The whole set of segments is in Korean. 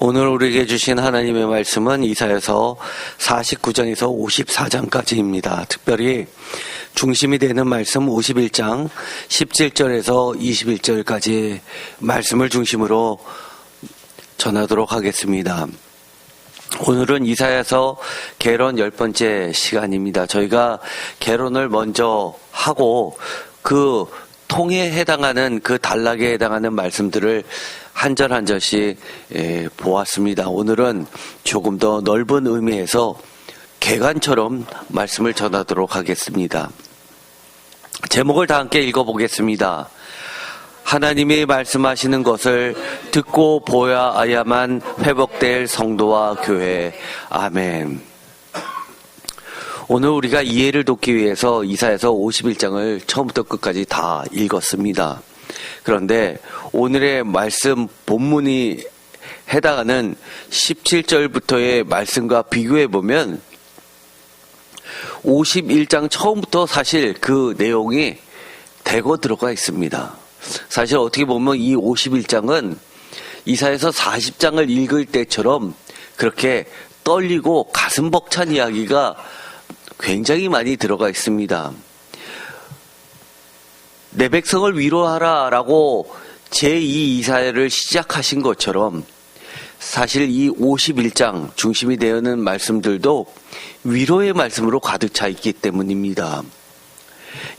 오늘 우리에게 주신 하나님의 말씀은 이사야서 49장에서 54장까지입니다. 특별히 중심이 되는 말씀 51장 17절에서 21절까지 말씀을 중심으로 전하도록 하겠습니다. 오늘은 이사야서 개론 10번째 시간입니다. 저희가 개론을 먼저 하고 그 통에 해당하는 그 단락에 해당하는 말씀들을 한 절 한 절씩 보았습니다. 오늘은 조금 더 넓은 의미에서 개관처럼 말씀을 전하도록 하겠습니다. 제목을 다 함께 읽어보겠습니다. 하나님이 말씀하시는 것을 듣고 보아야만 회복될 성도와 교회. 아멘. 오늘 우리가 이해를 돕기 위해서 이사야서 51장을 처음부터 끝까지 다 읽었습니다. 그런데 오늘의 말씀 본문이 해당하는 17절부터의 말씀과 비교해보면 51장 처음부터 사실 그 내용이 대거 들어가 있습니다. 사실 어떻게 보면 이 51장은 이사야서 40장을 읽을 때처럼 그렇게 떨리고 가슴 벅찬 이야기가 굉장히 많이 들어가 있습니다. 내 백성을 위로하라 라고 제2 이사야를 시작하신 것처럼 사실 이 51장 중심이 되는 말씀들도 위로의 말씀으로 가득 차 있기 때문입니다.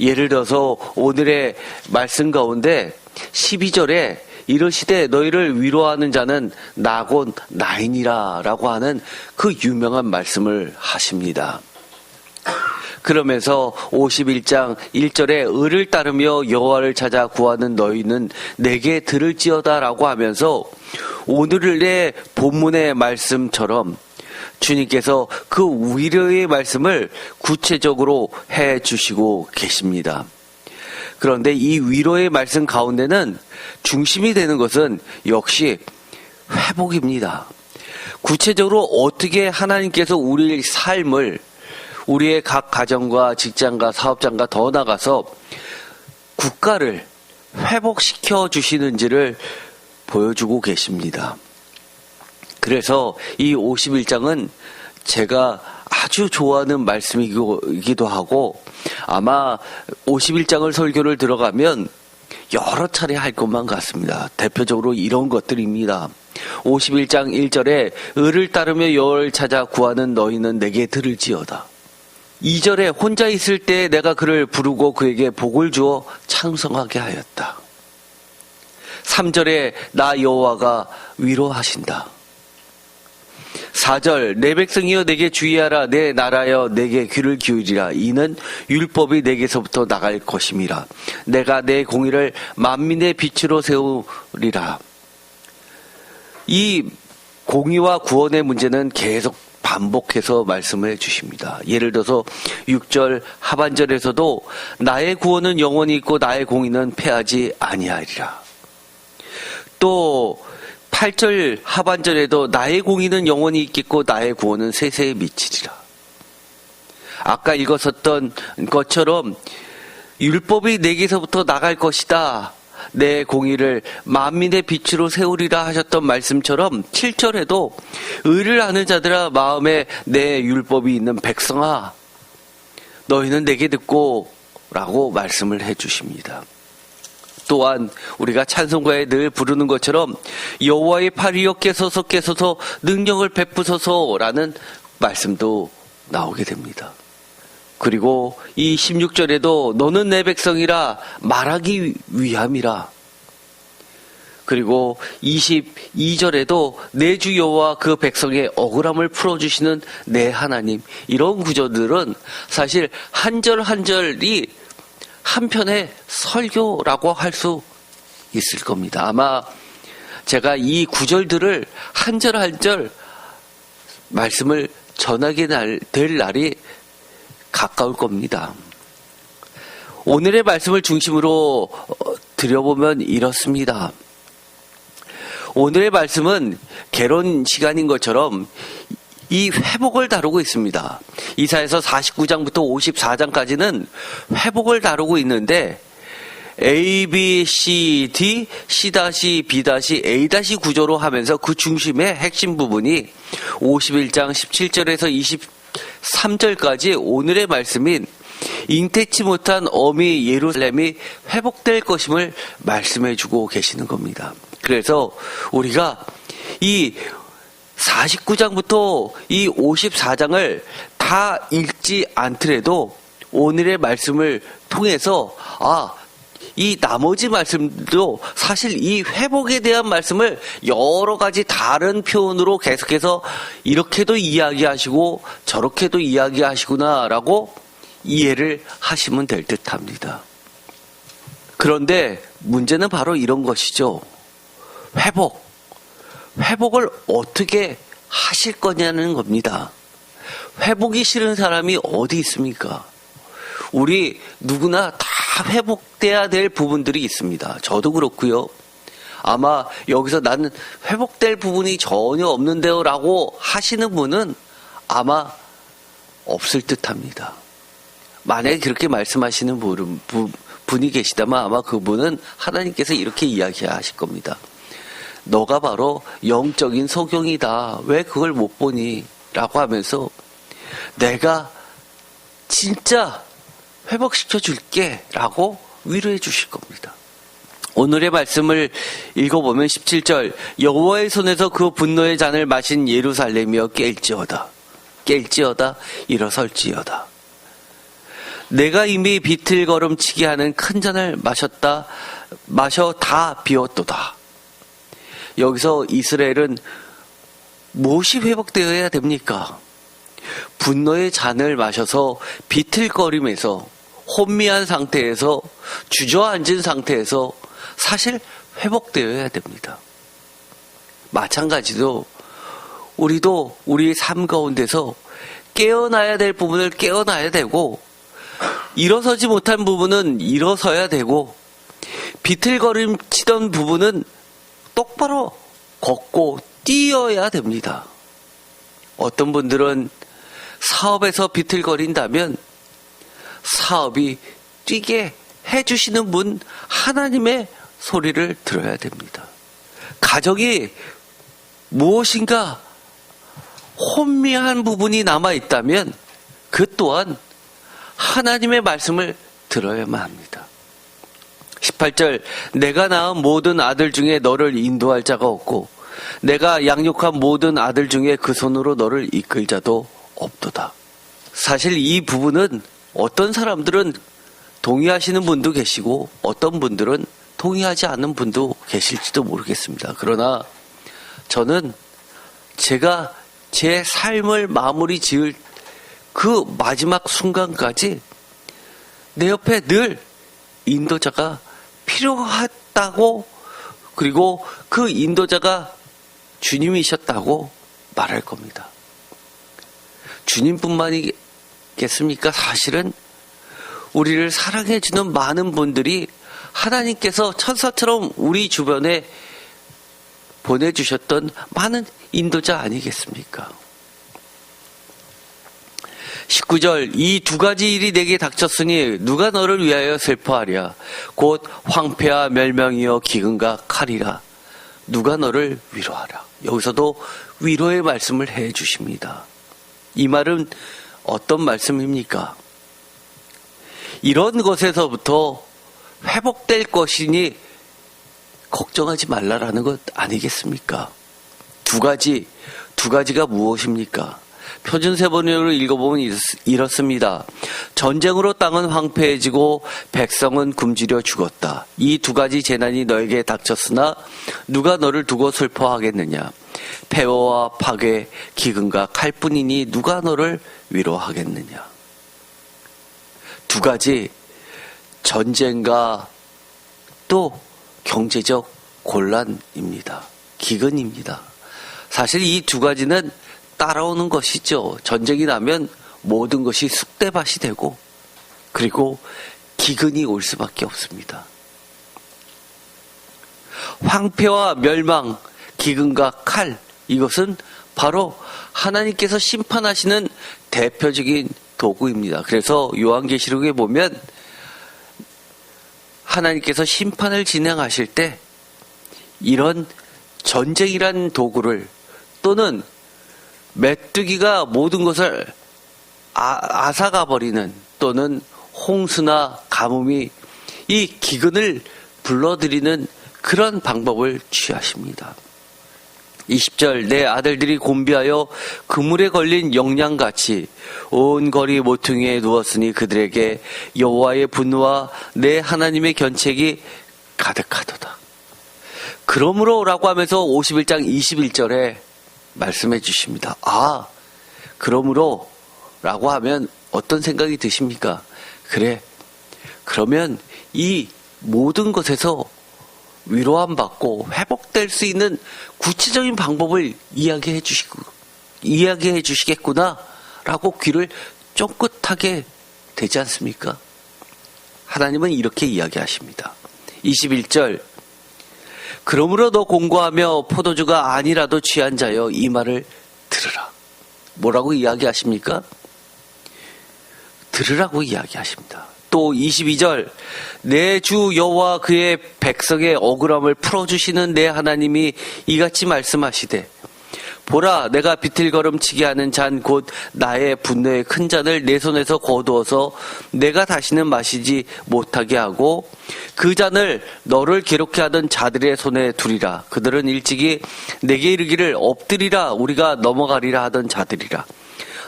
예를 들어서 오늘의 말씀 가운데 12절에 이르시되 너희를 위로하는 자는 나곧 나이니라 라고 하는 그 유명한 말씀을 하십니다. 그러면서 51장 1절에 의를 따르며 여호와를 찾아 구하는 너희는 내게 들을지어다 라고 하면서 오늘의 본문의 말씀처럼 주님께서 그 위로의 말씀을 구체적으로 해 주시고 계십니다. 그런데 이 위로의 말씀 가운데는 중심이 되는 것은 역시 회복입니다. 구체적으로 어떻게 하나님께서 우리의 삶을 우리의 각 가정과 직장과 사업장과 더 나아가서 국가를 회복시켜 주시는지를 보여주고 계십니다. 그래서 이 51장은 제가 아주 좋아하는 말씀이기도 하고 아마 51장을 설교를 들어가면 여러 차례 할 것만 같습니다. 대표적으로 이런 것들입니다. 51장 1절에 의를 따르며 여호와를 찾아 구하는 너희는 내게 들을지어다. 2절에 혼자 있을 때 내가 그를 부르고 그에게 복을 주어 창성하게 하였다. 3절에 나 여호와가 위로하신다. 4절 내 백성이여 내게 주의하라 내 나라여 내게 귀를 기울이라 이는 율법이 내게서부터 나갈 것임이라 내가 내 공의를 만민의 빛으로 세우리라. 이 공의와 구원의 문제는 계속 반복해서 말씀을 주십니다. 예를 들어서 6절 하반절에서도 나의 구원은 영원히 있고 나의 공의는 패하지 아니하리라. 또 8절 하반절에도 나의 공의는 영원히 있겠고 나의 구원은 세세에 미치리라. 아까 읽었었던 것처럼 율법이 내게서부터 나갈 것이다. 내 공의를 만민의 빛으로 세우리라 하셨던 말씀처럼 7절에도 의를 아는 자들아 마음에 내 율법이 있는 백성아 너희는 내게 듣고 라고 말씀을 해주십니다. 또한 우리가 찬송가에 늘 부르는 것처럼 여호와의 팔이여 깨소서 깨소서 능력을 베푸소서라는 말씀도 나오게 됩니다. 그리고 이 16절에도 너는 내 백성이라 말하기 위함이라. 그리고 22절에도 내 주 여호와 그 백성의 억울함을 풀어주시는 내 하나님. 이런 구절들은 사실 한 절 한 절이 한편의 설교라고 할 수 있을 겁니다. 아마 제가 이 구절들을 한 절 한 절 말씀을 전하게 될 날이 가까울 겁니다. 오늘의 말씀을 중심으로 드려보면 이렇습니다. 오늘의 말씀은 개론 시간인 것처럼 이 회복을 다루고 있습니다. 이사야서 49장부터 54장까지는 회복을 다루고 있는데 A, B, C, D, C-, B-, A- 구조로 하면서 그 중심의 핵심 부분이 51장 17절에서 23절까지 오늘의 말씀인 잉태치 못한 어미 예루살렘이 회복될 것임을 말씀해주고 계시는 겁니다. 그래서 우리가 이 49장부터 이 54장을 다 읽지 않더라도 오늘의 말씀을 통해서 이 나머지 말씀도 사실 이 회복에 대한 말씀을 여러 가지 다른 표현으로 계속해서 이렇게도 이야기하시고 저렇게도 이야기하시구나라고 이해를 하시면 될 듯합니다. 그런데 문제는 바로 이런 것이죠. 회복을 어떻게 하실 거냐는 겁니다. 회복이 싫은 사람이 어디 있습니까? 우리 누구나 다 회복돼야 될 부분들이 있습니다. 저도 그렇고요. 아마 여기서 나는 회복될 부분이 전혀 없는데요 라고 하시는 분은 아마 없을 듯합니다. 만약에 그렇게 말씀하시는 분이 계시다면 아마 그분은 하나님께서 이렇게 이야기하실 겁니다. 너가 바로 영적인 소경이다. 왜 그걸 못 보니? 라고 하면서 내가 진짜 회복시켜 줄게 라고 위로해 주실 겁니다. 오늘의 말씀을 읽어보면 17절 여호와의 손에서 그 분노의 잔을 마신 예루살렘이여 깰지어다 일어설지어다. 내가 이미 비틀거름치게 하는 큰 잔을 마셔 다 비웠도다. 여기서 이스라엘은 무엇이 회복되어야 됩니까? 분노의 잔을 마셔서 비틀거림에서 혼미한 상태에서 주저앉은 상태에서 사실 회복되어야 됩니다. 마찬가지로 우리도 우리의 삶 가운데서 깨어나야 될 부분을 깨어나야 되고 일어서지 못한 부분은 일어서야 되고 비틀거림 치던 부분은 똑바로 걷고 뛰어야 됩니다. 어떤 분들은 사업에서 비틀거린다면 사업이 뛰게 해주시는 분 하나님의 소리를 들어야 됩니다. 가정이 무엇인가 혼미한 부분이 남아있다면 그 또한 하나님의 말씀을 들어야만 합니다. 18절 내가 낳은 모든 아들 중에 너를 인도할 자가 없고 내가 양육한 모든 아들 중에 그 손으로 너를 이끌 자도 없도다. 사실 이 부분은 어떤 사람들은 동의하시는 분도 계시고 어떤 분들은 동의하지 않는 분도 계실지도 모르겠습니다. 그러나 저는 제가 제 삶을 마무리 지을 그 마지막 순간까지 내 옆에 늘 인도자가 필요하다고 그리고 그 인도자가 주님이셨다고 말할 겁니다. 주님뿐만이겠습니까? 사실은 우리를 사랑해주는 많은 분들이 하나님께서 천사처럼 우리 주변에 보내주셨던 많은 인도자 아니겠습니까? 19절 이 두 가지 일이 내게 닥쳤으니 누가 너를 위하여 슬퍼하랴 곧 황폐와 멸망이여 기근과 칼이라 누가 너를 위로하라. 여기서도 위로의 말씀을 해 주십니다. 이 말은 어떤 말씀입니까? 이런 것에서부터 회복될 것이니 걱정하지 말라라는 것 아니겠습니까? 두 가지가 무엇입니까? 표준세번역으로 읽어보면 이렇습니다. 전쟁으로 땅은 황폐해지고 백성은 굶주려 죽었다. 이 두 가지 재난이 너에게 닥쳤으나 누가 너를 두고 슬퍼하겠느냐? 폐허와 파괴, 기근과 칼뿐이니 누가 너를 위로하겠느냐? 두 가지 전쟁과 또 경제적 곤란입니다. 기근입니다. 사실 이 두 가지는 따라오는 것이죠. 전쟁이 나면 모든 것이 쑥대밭이 되고 그리고 기근이 올 수밖에 없습니다. 황폐와 멸망, 기근과 칼 이것은 바로 하나님께서 심판하시는 대표적인 도구입니다. 그래서 요한계시록에 보면 하나님께서 심판을 진행하실 때 이런 전쟁이란 도구를 또는 메뚜기가 모든 것을 앗아가버리는 또는 홍수나 가뭄이 이 기근을 불러들이는 그런 방법을 취하십니다. 20절 내 아들들이 곤비하여 그물에 걸린 영양같이 온 거리 모퉁이에 누웠으니 그들에게 여호와의 분노와 내 하나님의 견책이 가득하도다. 그러므로 라고 하면서 51장 21절에 말씀해 주십니다. 그러므로 라고 하면 어떤 생각이 드십니까? 그래, 그러면 이 모든 것에서 위로함 받고 회복될 수 있는 구체적인 방법을 이야기해 주시겠구나 라고 귀를 쫑긋하게 되지 않습니까? 하나님은 이렇게 이야기하십니다. 21절 그러므로 너 공고하며 포도주가 아니라도 취한 자여 이 말을 들으라. 뭐라고 이야기하십니까? 들으라고 이야기하십니다. 또 22절 내 주 여호와 그의 백성의 억울함을 풀어주시는 내 하나님이 이같이 말씀하시되 보라 내가 비틀거름치게 하는 잔 곧 나의 분노의 큰 잔을 내 손에서 거두어서 내가 다시는 마시지 못하게 하고 그 잔을 너를 괴롭게 하던 자들의 손에 두리라. 그들은 일찍이 내게 이르기를 엎드리라 우리가 넘어가리라 하던 자들이라.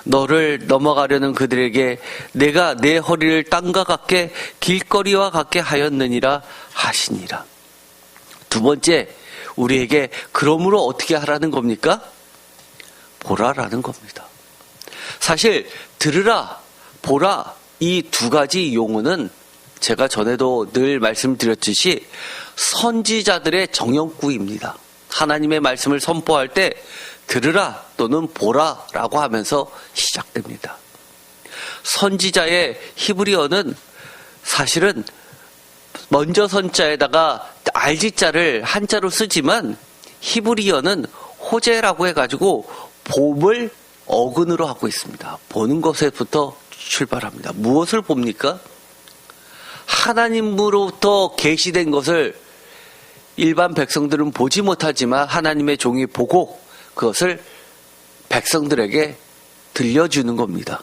너를 넘어가려는 그들에게 내가 내 허리를 땅과 같게 길거리와 같게 하였느니라 하시니라. 두 번째, 우리에게 그러므로 어떻게 하라는 겁니까? 보라라는 겁니다. 사실 들으라, 보라 이 두 가지 용어는 제가 전에도 늘 말씀드렸듯이 선지자들의 정형구입니다. 하나님의 말씀을 선포할 때 들으라 또는 보라라고 하면서 시작됩니다. 선지자의 히브리어는 사실은 먼저 선자에다가 알지자를 한자로 쓰지만 히브리어는 호제라고 해가지고 봄을 어근으로 하고 있습니다. 보는 것에부터 출발합니다. 무엇을 봅니까? 하나님으로부터 계시된 것을 일반 백성들은 보지 못하지만 하나님의 종이 보고 그것을 백성들에게 들려주는 겁니다.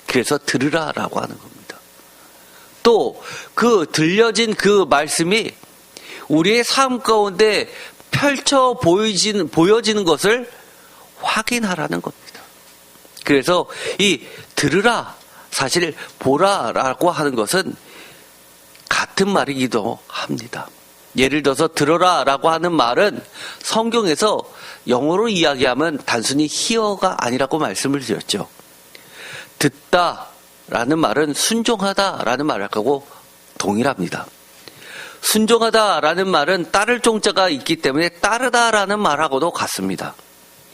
그래서 들으라라고 하는 겁니다. 또 그 들려진 그 말씀이 우리의 삶 가운데 펼쳐 보여지는 것을 확인하라는 겁니다. 그래서 이 들으라, 사실 보라라고 하는 것은 같은 말이기도 합니다. 예를 들어서 들어라라고 하는 말은 성경에서 영어로 이야기하면 단순히 hear가 아니라고 말씀을 드렸죠. 듣다라는 말은 순종하다라는 말하고 동일합니다. 순종하다라는 말은 따를 종자가 있기 때문에 따르다라는 말하고도 같습니다.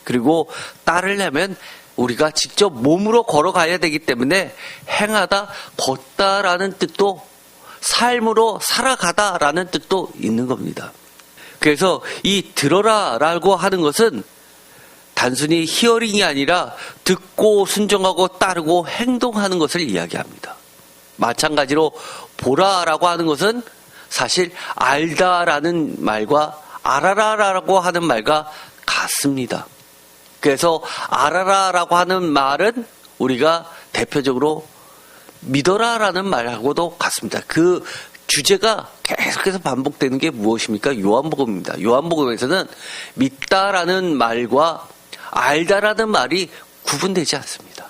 그리고 따르려면 우리가 직접 몸으로 걸어가야 되기 때문에 행하다, 걷다라는 뜻도 삶으로 살아가다라는 뜻도 있는 겁니다. 그래서 이 들어라라고 하는 것은 단순히 히어링이 아니라 듣고 순종하고 따르고 행동하는 것을 이야기합니다. 마찬가지로 보라라고 하는 것은 사실 알다라는 말과 알아라라고 하는 말과 같습니다. 그래서 알아라라고 하는 말은 우리가 대표적으로 믿어라라는 말하고도 같습니다. 그 주제가 계속해서 반복되는 게 무엇입니까? 요한복음입니다. 요한복음에서는 믿다라는 말과 알다라는 말이 구분되지 않습니다.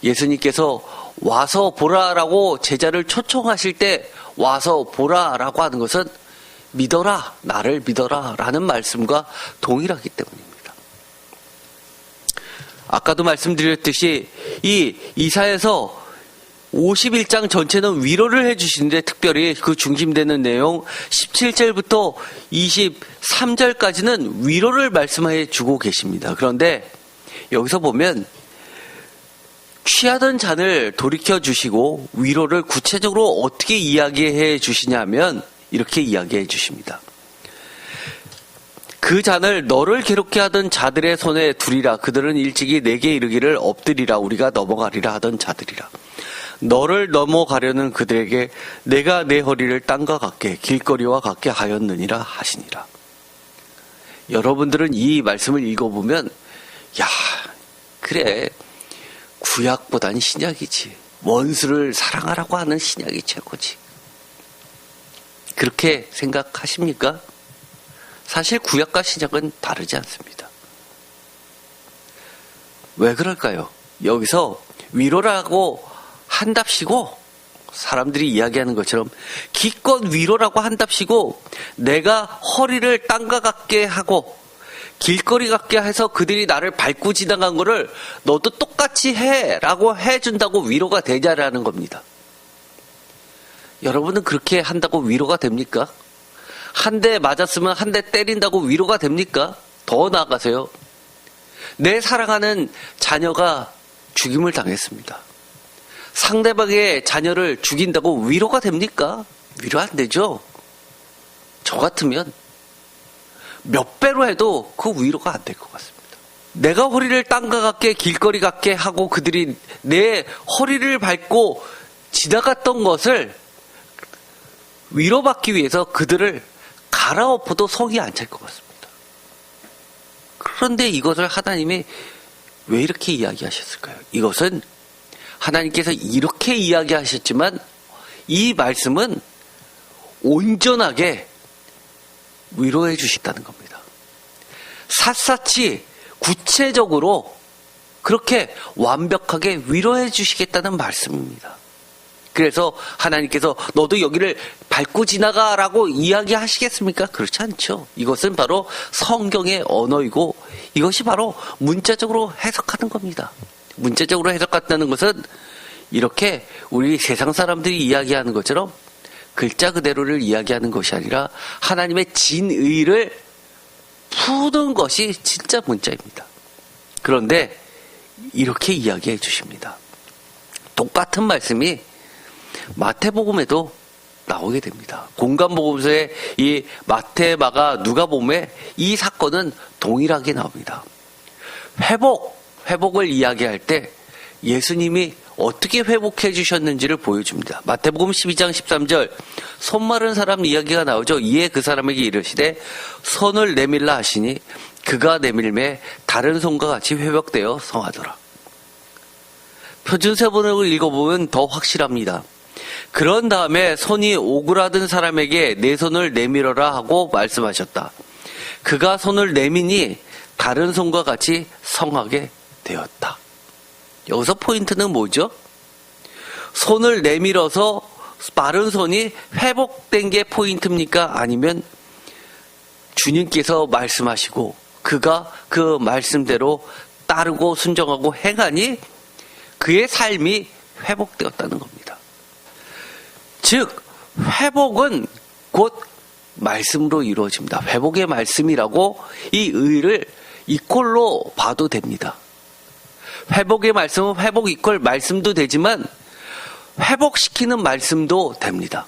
예수님께서 와서 보라라고 제자를 초청하실 때 와서 보라라고 하는 것은 믿어라, 나를 믿어라라는 말씀과 동일하기 때문입니다. 아까도 말씀드렸듯이 이 이사야서 51장 전체는 위로를 해주시는데 특별히 그 중심되는 내용 17절부터 23절까지는 위로를 말씀해 주고 계십니다. 그런데 여기서 보면 취하던 잔을 돌이켜 주시고 위로를 구체적으로 어떻게 이야기해 주시냐면 이렇게 이야기해 주십니다. 그 잔을 너를 괴롭게 하던 자들의 손에 두리라. 그들은 일찍이 내게 이르기를 엎드리라. 우리가 넘어가리라 하던 자들이라. 너를 넘어가려는 그들에게 내가 내 허리를 땅과 같게 길거리와 같게 하였느니라 하시니라. 여러분들은 이 말씀을 읽어보면 야, 그래, 구약보다는 신약이지. 원수를 사랑하라고 하는 신약이 최고지. 그렇게 생각하십니까? 사실 구약과 신약은 다르지 않습니다. 왜 그럴까요? 여기서 위로라고 한답시고, 사람들이 이야기하는 것처럼 기껏 위로라고 한답시고 내가 허리를 땅과 같게 하고 길거리 같게 해서 그들이 나를 밟고 지나간 거를 너도 똑같이 해라고 해준다고 위로가 되냐라는 겁니다. 여러분은 그렇게 한다고 위로가 됩니까? 한 대 맞았으면 한 대 때린다고 위로가 됩니까? 더 나아가세요. 내 사랑하는 자녀가 죽임을 당했습니다. 상대방의 자녀를 죽인다고 위로가 됩니까? 위로 안 되죠. 저 같으면 몇 배로 해도 그 위로가 안 될 것 같습니다. 내가 허리를 땅과 같게 길거리 같게 하고 그들이 내 허리를 밟고 지나갔던 것을 위로받기 위해서 그들을 갈아엎어도 성이 안 찰 것 같습니다. 그런데 이것을 하나님이 왜 이렇게 이야기하셨을까요? 이것은 하나님께서 이렇게 이야기하셨지만 이 말씀은 온전하게 위로해 주신다는 겁니다. 샅샅이 구체적으로 그렇게 완벽하게 위로해 주시겠다는 말씀입니다. 그래서 하나님께서 너도 여기를 밟고 지나가라고 이야기하시겠습니까? 그렇지 않죠. 이것은 바로 성경의 언어이고 이것이 바로 문자적으로 해석하는 겁니다. 문자적으로 해석한다는 것은 이렇게 우리 세상 사람들이 이야기하는 것처럼 글자 그대로를 이야기하는 것이 아니라 하나님의 진의를 푸는 것이 진짜 문자입니다. 그런데 이렇게 이야기해 주십니다. 똑같은 말씀이 마태복음에도 나오게 됩니다. 공간복음서의 이 마태, 마가, 누가복음에 이 사건은 동일하게 나옵니다. 회복을 이야기할 때 예수님이 어떻게 회복해 주셨는지를 보여줍니다. 마태복음 12장 13절 손 마른 사람 이야기가 나오죠. 이에 그 사람에게 이르시되 손을 내밀라 하시니 그가 내밀매 다른 손과 같이 회복되어 성하더라. 표준세번역을 읽어보면 더 확실합니다. 그런 다음에 손이 오그라든 사람에게 내 손을 내밀어라 하고 말씀하셨다. 그가 손을 내미니 다른 손과 같이 성하게 되었다. 여기서 포인트는 뭐죠? 손을 내밀어서 마른 손이 회복된 게 포인트입니까? 아니면 주님께서 말씀하시고 그가 그 말씀대로 따르고 순종하고 행하니 그의 삶이 회복되었다는 겁니다. 즉 회복은 곧 말씀으로 이루어집니다. 회복의 말씀이라고 이 의를 이퀄로 봐도 됩니다. 회복의 말씀은 회복 이퀄 말씀도 되지만 회복시키는 말씀도 됩니다.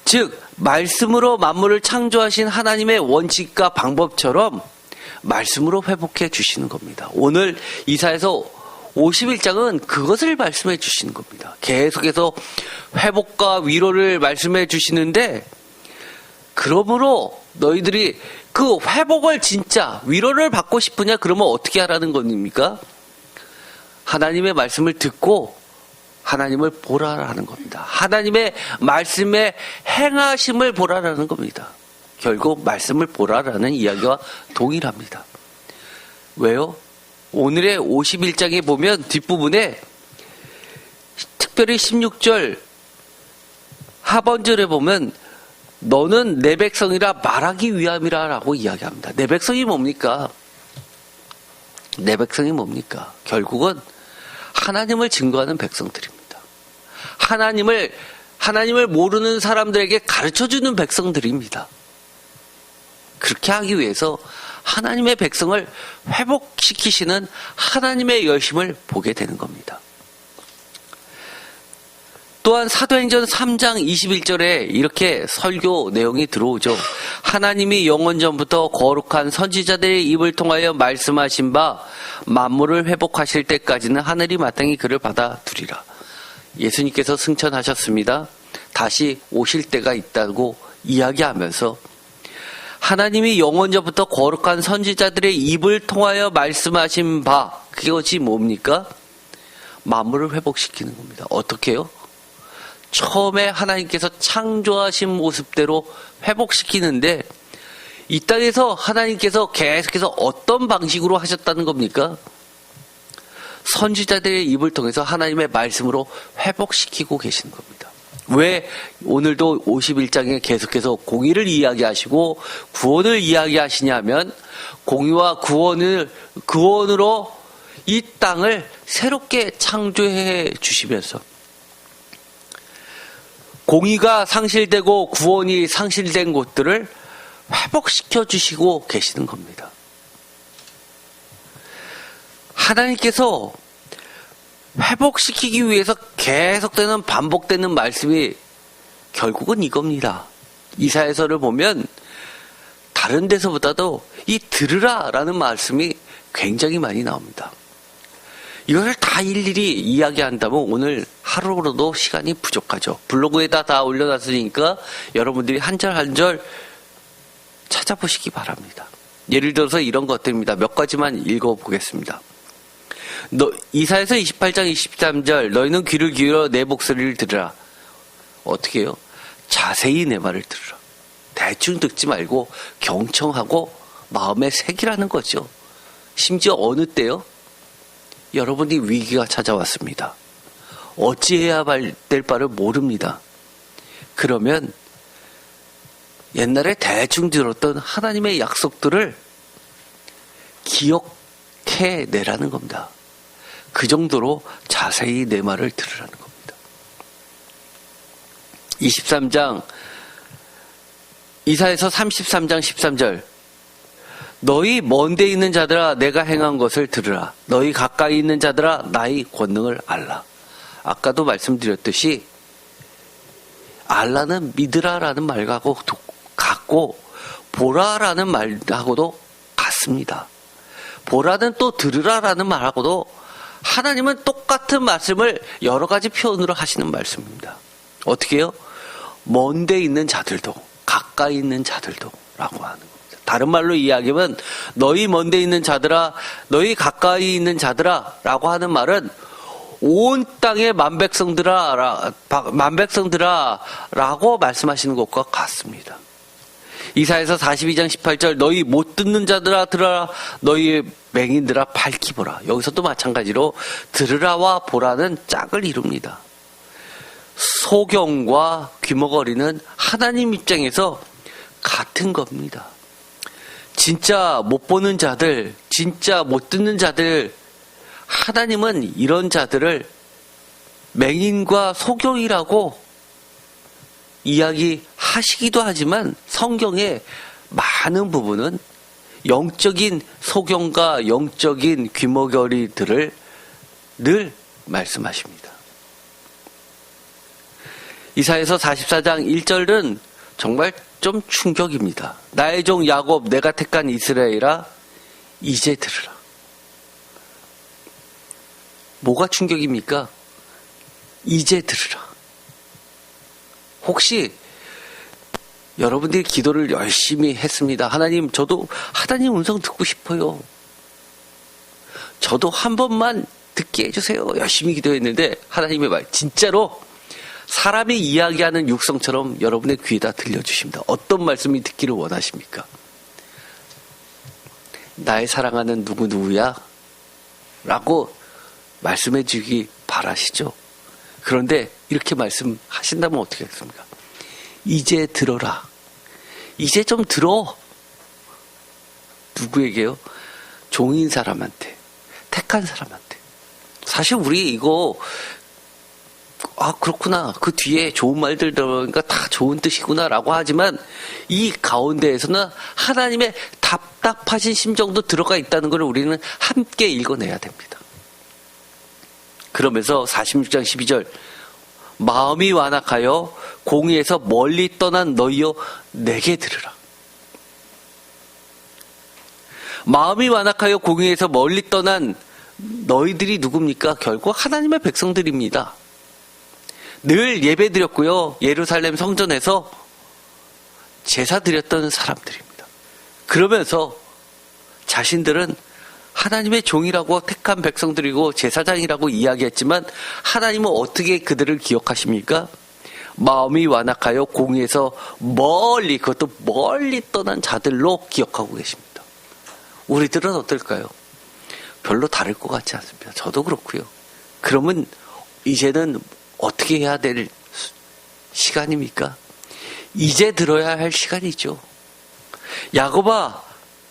즉 말씀으로 만물을 창조하신 하나님의 원칙과 방법처럼 말씀으로 회복해 주시는 겁니다. 오늘 이사야서 51장은 그것을 말씀해 주시는 겁니다. 계속해서 회복과 위로를 말씀해 주시는데 그러므로 너희들이 그 회복을 진짜 위로를 받고 싶으냐? 그러면 어떻게 하라는 겁니까? 하나님의 말씀을 듣고 하나님을 보라라는 겁니다. 하나님의 말씀에 행하심을 보라라는 겁니다. 결국 말씀을 보라라는 이야기와 동일합니다. 왜요? 오늘의 51장에 보면 뒷부분에 특별히 16절 하반절에 보면 너는 내 백성이라 말하기 위함이라 라고 이야기합니다. 내 백성이 뭡니까? 내 백성이 뭡니까? 결국은 하나님을 증거하는 백성들입니다. 하나님을 모르는 사람들에게 가르쳐주는 백성들입니다. 그렇게 하기 위해서 하나님의 백성을 회복시키시는 하나님의 열심을 보게 되는 겁니다. 또한 사도행전 3장 21절에 이렇게 설교 내용이 들어오죠. 하나님이 영원 전부터 거룩한 선지자들의 입을 통하여 말씀하신 바 만물을 회복하실 때까지는 하늘이 마땅히 그를 받아두리라. 예수님께서 승천하셨습니다. 다시 오실 때가 있다고 이야기하면서 하나님이 영원 전부터 거룩한 선지자들의 입을 통하여 말씀하신 바, 그것이 뭡니까? 만물을 회복시키는 겁니다. 어떻게 해요? 처음에 하나님께서 창조하신 모습대로 회복시키는데 이 땅에서 하나님께서 계속해서 어떤 방식으로 하셨다는 겁니까? 선지자들의 입을 통해서 하나님의 말씀으로 회복시키고 계시는 겁니다. 왜 오늘도 51장에 계속해서 공의를 이야기하시고 구원을 이야기하시냐면 공의와 구원으로 이 땅을 새롭게 창조해 주시면서 공의가 상실되고 구원이 상실된 곳들을 회복시켜 주시고 계시는 겁니다. 하나님께서 회복시키기 위해서 계속되는 반복되는 말씀이 결국은 이겁니다. 이사야서를 보면 다른 데서보다도 이 들으라라는 말씀이 굉장히 많이 나옵니다. 이것을 다 일일이 이야기한다면 오늘 하루로도 시간이 부족하죠. 블로그에다 다 올려놨으니까 여러분들이 한 절 한 절 찾아보시기 바랍니다. 예를 들어서 이런 것들입니다. 몇 가지만 읽어보겠습니다. 이사야서 28장 23절 너희는 귀를 기울여 내 목소리를 들으라. 어떻게 해요? 자세히 내 말을 들으라. 대충 듣지 말고 경청하고 마음에 새기라는 거죠. 심지어 어느 때요? 여러분이 위기가 찾아왔습니다. 어찌해야 될 바를 모릅니다. 그러면 옛날에 대충 들었던 하나님의 약속들을 기억해 내라는 겁니다. 그 정도로 자세히 내 말을 들으라는 겁니다. 23장 이사야서 33장 13절 너희 먼 데 있는 자들아 내가 행한 것을 들으라. 너희 가까이 있는 자들아 나의 권능을 알라. 아까도 말씀드렸듯이 알라는 믿으라라는 말하고 같고 보라라는 말하고도 같습니다. 보라는 또 들으라라는 말하고도 하나님은 똑같은 말씀을 여러 가지 표현으로 하시는 말씀입니다. 어떻게 해요? 먼 데 있는 자들도 가까이 있는 자들도 라고 하는 겁니다. 다른 말로 이야기하면 너희 먼 데 있는 자들아 너희 가까이 있는 자들아 라고 하는 말은 온 땅의 만백성들아 라고 말씀하시는 것과 같습니다. 이사야서 42장 18절 너희 못 듣는 자들아 들으라 너희 맹인들아 밝히 보라. 여기서도 마찬가지로 들으라와 보라는 짝을 이룹니다. 소경과 귀머거리는 하나님 입장에서 같은 겁니다. 진짜 못 보는 자들, 진짜 못 듣는 자들, 하나님은 이런 자들을 맹인과 소경이라고 이야기하시기도 하지만 성경의 많은 부분은 영적인 소경과 영적인 귀머거리들을 늘 말씀하십니다. 이사야서 44장 1절은 정말 좀 충격입니다. 나의 종 야곱 내가 택한 이스라엘아 이제 들으라. 뭐가 충격입니까? 이제 들으라. 혹시 여러분들이 기도를 열심히 했습니다. 하나님 저도 하나님 음성 듣고 싶어요. 저도 한 번만 듣게 해주세요. 열심히 기도했는데 하나님의 말 진짜로 사람이 이야기하는 육성처럼 여러분의 귀에다 들려주십니다. 어떤 말씀이 듣기를 원하십니까? 나의 사랑하는 누구누구야? 라고 말씀해 주기 바라시죠. 그런데 이렇게 말씀하신다면 어떻게 하겠습니까? 이제 들어라. 이제 좀 들어. 누구에게요? 종인 사람한테. 택한 사람한테. 사실 우리 이거 그렇구나. 그 뒤에 좋은 말들 들어보니까 다 좋은 뜻이구나 라고 하지만 이 가운데에서는 하나님의 답답하신 심정도 들어가 있다는 걸 우리는 함께 읽어내야 됩니다. 그러면서 46장 12절 마음이 완악하여 공의에서 멀리 떠난 너희여 내게 들으라. 마음이 완악하여 공의에서 멀리 떠난 너희들이 누굽니까? 결국 하나님의 백성들입니다. 늘 예배 드렸고요. 예루살렘 성전에서 제사 드렸던 사람들입니다. 그러면서 자신들은 하나님의 종이라고 택한 백성들이고 제사장이라고 이야기했지만 하나님은 어떻게 그들을 기억하십니까? 마음이 완악하여 공의에서 멀리, 그것도 멀리 떠난 자들로 기억하고 계십니다. 우리들은 어떨까요? 별로 다를 것 같지 않습니다. 저도 그렇고요. 그러면 이제는 어떻게 해야 될 시간입니까? 이제 들어야 할 시간이죠. 야곱아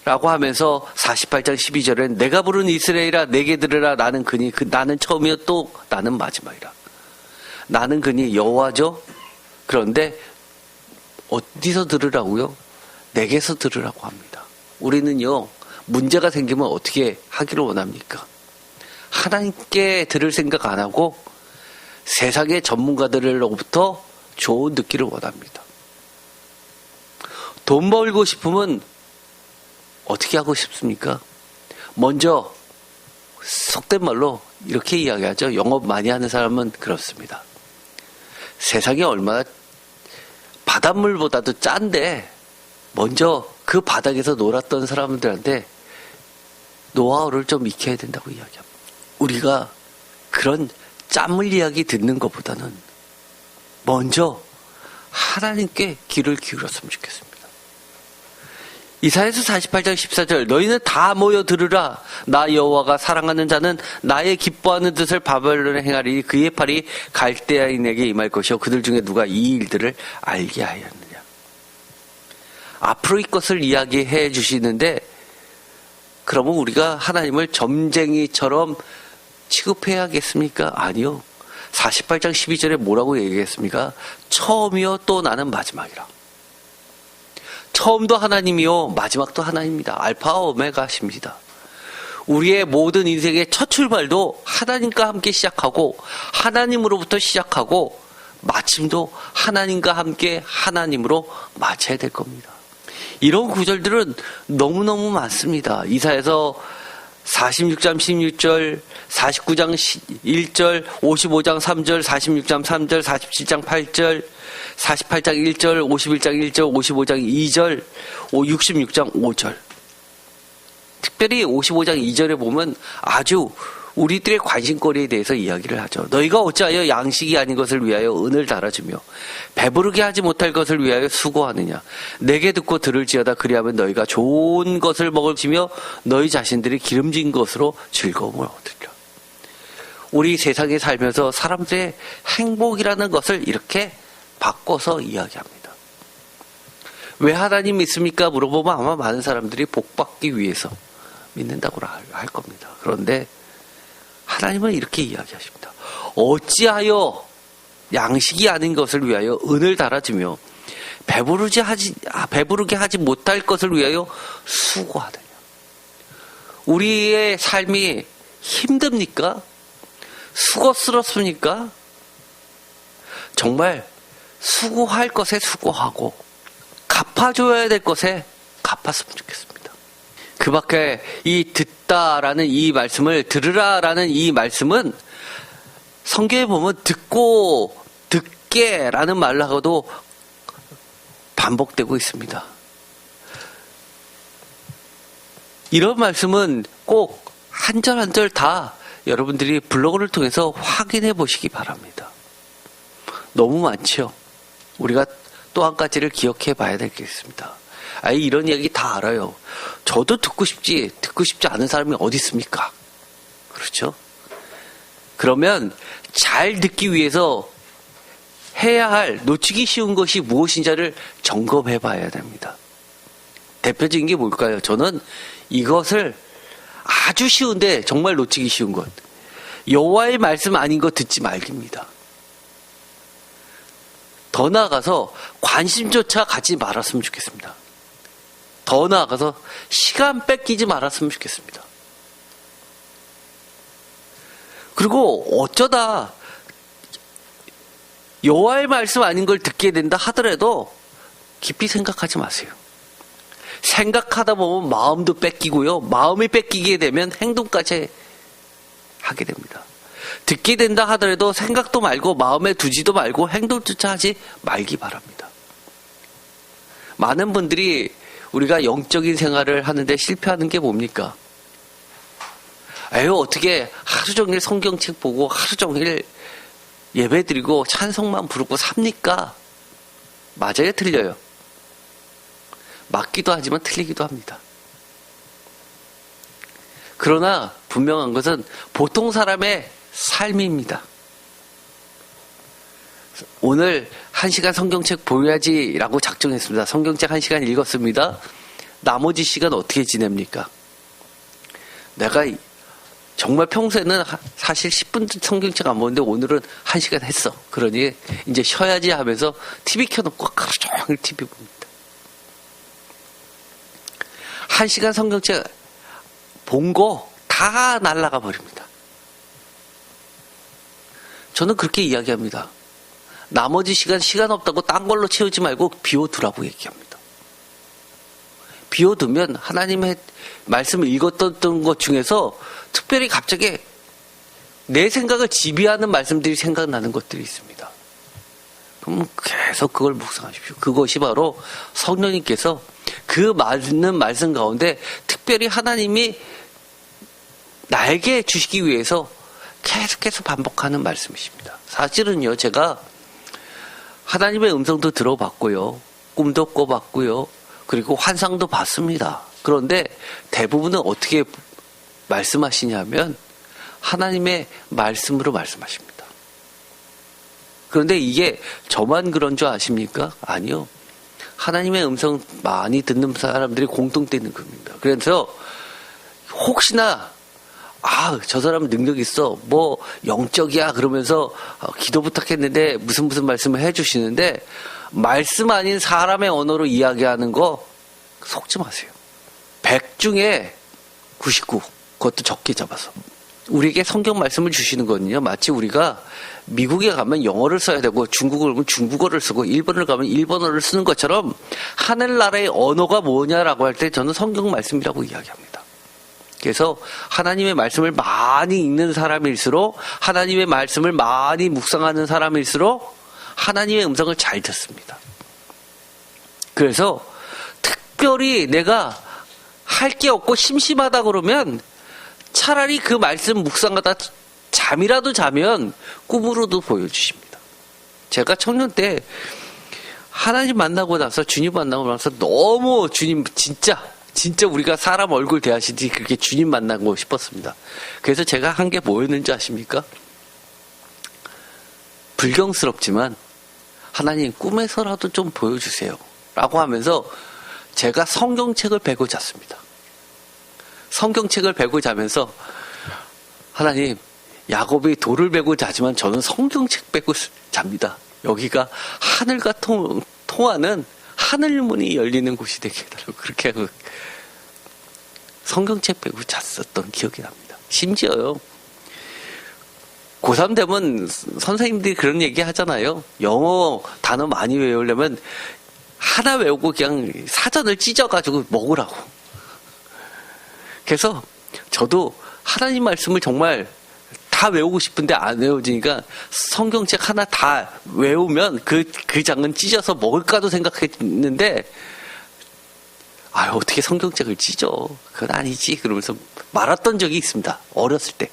라고 하면서 48장 12절엔 내가 부른 이스라엘아 내게 들으라. 나는 그니 나는 처음이요 또 나는 마지막이라. 나는 그니 여호와죠. 그런데 어디서 들으라고요? 내게서 들으라고 합니다. 우리는요 문제가 생기면 어떻게 하기를 원합니까? 하나님께 들을 생각 안 하고 세상의 전문가들로부터 좋은 듣기를 원합니다. 돈 벌고 싶으면 어떻게 하고 싶습니까? 먼저 속된 말로 이렇게 이야기하죠. 영업 많이 하는 사람은 그렇습니다. 세상이 얼마나 바닷물보다도 짠데 먼저 그 바닥에서 놀았던 사람들한테 노하우를 좀 익혀야 된다고 이야기합니다. 우리가 그런 짠물 이야기 듣는 것보다는 먼저 하나님께 귀를 기울였으면 좋겠습니다. 이사야서 48장 14절 너희는 다 모여 들으라. 나 여호와가 사랑하는 자는 나의 기뻐하는 뜻을 바벨론에 행하리니 그의 팔이 갈대아인에게 임할 것이요 그들 중에 누가 이 일들을 알게 하였느냐. 앞으로 이 것을 이야기해 주시는데 그러면 우리가 하나님을 점쟁이처럼 취급해야겠습니까? 아니요. 48장 12절에 뭐라고 얘기했습니까? 처음이요 또 나는 마지막이라. 처음도 하나님이요 마지막도 하나님입니다. 알파와 오메가십니다. 우리의 모든 인생의 첫 출발도 하나님과 함께 시작하고 하나님으로부터 시작하고 마침도 하나님과 함께 하나님으로 마쳐야 될 겁니다. 이런 구절들은 너무너무 많습니다. 이사야서 46장 16절, 49장 1절, 55장 3절, 46장 3절, 47장 8절, 48장 1절, 51장 1절, 55장 2절, 66장 5절. 특별히 55장 2절에 보면 아주 우리들의 관심거리에 대해서 이야기를 하죠. 너희가 어찌하여 양식이 아닌 것을 위하여 은을 달아주며 배부르게 하지 못할 것을 위하여 수고하느냐. 내게 듣고 들을지어다. 그리하면 너희가 좋은 것을 먹을지며 너희 자신들이 기름진 것으로 즐거움을 얻으리라. 우리 세상에 살면서 사람들의 행복이라는 것을 이렇게 바꿔서 이야기합니다. 왜 하나님 믿습니까? 물어보면 아마 많은 사람들이 복받기 위해서 믿는다고 할 겁니다. 그런데 하나님은 이렇게 이야기하십니다. 어찌하여 양식이 아닌 것을 위하여 은을 달아주며 배부르게 하지 못할 것을 위하여 수고하느냐. 우리의 삶이 힘듭니까? 수고스럽습니까? 정말 수고할 것에 수고하고 갚아줘야 될 것에 갚았으면 좋겠습니다. 그 밖에 이 듣다라는 이 말씀을 들으라라는 이 말씀은 성경에 보면 듣고 듣게라는 말하고도 반복되고 있습니다. 이런 말씀은 꼭 한 절 한 절 다 여러분들이 블로그를 통해서 확인해 보시기 바랍니다. 너무 많죠. 우리가 또 한 가지를 기억해 봐야 되겠습니다. 이런 이야기 다 알아요. 저도 듣고 싶지 않은 사람이 어디 있습니까? 그렇죠? 그러면 잘 듣기 위해서 해야 할 놓치기 쉬운 것이 무엇인지를 점검해 봐야 됩니다. 대표적인 게 뭘까요? 저는 이것을 아주 쉬운데 정말 놓치기 쉬운 것. 여호와의 말씀 아닌 거 듣지 말기입니다. 더 나아가서 관심조차 갖지 말았으면 좋겠습니다. 더 나아가서 시간 뺏기지 말았으면 좋겠습니다. 그리고 어쩌다 여호와의 말씀 아닌 걸 듣게 된다 하더라도 깊이 생각하지 마세요. 생각하다 보면 마음도 뺏기고요. 마음이 뺏기게 되면 행동까지 하게 됩니다. 듣게 된다 하더라도 생각도 말고 마음에 두지도 말고 행동조차 하지 말기 바랍니다. 많은 분들이 우리가 영적인 생활을 하는데 실패하는 게 뭡니까? 어떻게 하루 종일 성경책 보고 하루 종일 예배드리고 찬송만 부르고 삽니까? 맞아요, 틀려요? 맞기도 하지만 틀리기도 합니다. 그러나 분명한 것은 보통 사람의 삶입니다. 오늘 1시간 성경책 보여야지라고 작정했습니다. 성경책 1시간 읽었습니다. 나머지 시간 어떻게 지냅니까? 내가 정말 평소에는 사실 10분 성경책 안 보는데 오늘은 1시간 했어. 그러니 이제 쉬어야지 하면서 TV 켜놓고 하루 종일 TV 봅니다. 1시간 성경책 본 거 다 날아가 버립니다. 저는 그렇게 이야기합니다. 나머지 시간 없다고 딴 걸로 채우지 말고 비워두라고 얘기합니다. 비워두면 하나님의 말씀을 읽었던 것 중에서 특별히 갑자기 내 생각을 지배하는 말씀들이 생각나는 것들이 있습니다. 그럼 계속 그걸 묵상하십시오. 그것이 바로 성령님께서 그 많은 말씀 가운데 특별히 하나님이 나에게 주시기 위해서 계속해서 반복하는 말씀이십니다. 사실은요, 제가 하나님의 음성도 들어봤고요, 꿈도 꿔봤고요, 그리고 환상도 봤습니다. 그런데 대부분은 어떻게 말씀하시냐면 하나님의 말씀으로 말씀하십니다. 그런데 이게 저만 그런 줄 아십니까? 아니요. 하나님의 음성 많이 듣는 사람들이 공통된 겁니다. 그래서 혹시나 저 사람은 능력 있어, 뭐 영적이야 그러면서 기도 부탁했는데 무슨 말씀을 해주시는데 말씀 아닌 사람의 언어로 이야기하는 거 속지 마세요. 100 중에 99, 그것도 적게 잡아서 우리에게 성경 말씀을 주시는 거는요, 마치 우리가 미국에 가면 영어를 써야 되고 중국어를 가면 중국어를 쓰고 일본을 가면 일본어를 쓰는 것처럼 하늘나라의 언어가 뭐냐라고 할 때 저는 성경 말씀이라고 이야기합니다. 그래서 하나님의 말씀을 많이 읽는 사람일수록, 하나님의 말씀을 많이 묵상하는 사람일수록 하나님의 음성을 잘 듣습니다. 그래서 특별히 내가 할 게 없고 심심하다 그러면 차라리 그 말씀 묵상하다 잠이라도 자면 꿈으로도 보여주십니다. 제가 청년 때 하나님 만나고 나서, 주님 만나고 나서 너무 주님 진짜 우리가 사람 얼굴 대하시지 그렇게 주님 만나고 싶었습니다. 그래서 제가 한 게 뭐였는지 아십니까? 불경스럽지만 하나님 꿈에서라도 좀 보여주세요 라고 하면서 제가 성경책을 베고 잤습니다. 성경책을 베고 자면서 하나님, 야곱이 돌을 베고 자지만 저는 성경책 베고 잡니다. 여기가 하늘과 통하는 하늘문이 열리는 곳이 되게 해달라고 그렇게 하고 성경책 베고 잤었던 기억이 납니다. 심지어요, 고3 되면 선생님들이 그런 얘기 하잖아요. 영어 단어 많이 외우려면 하나 외우고 그냥 사전을 찢어가지고 먹으라고. 그래서 저도 하나님 말씀을 정말 다 외우고 싶은데 안 외워지니까 성경책 하나 다 외우면 그 장은 찢어서 먹을까도 생각했는데 어떻게 성경책을 찢어, 그건 아니지 그러면서 말았던 적이 있습니다. 어렸을 때.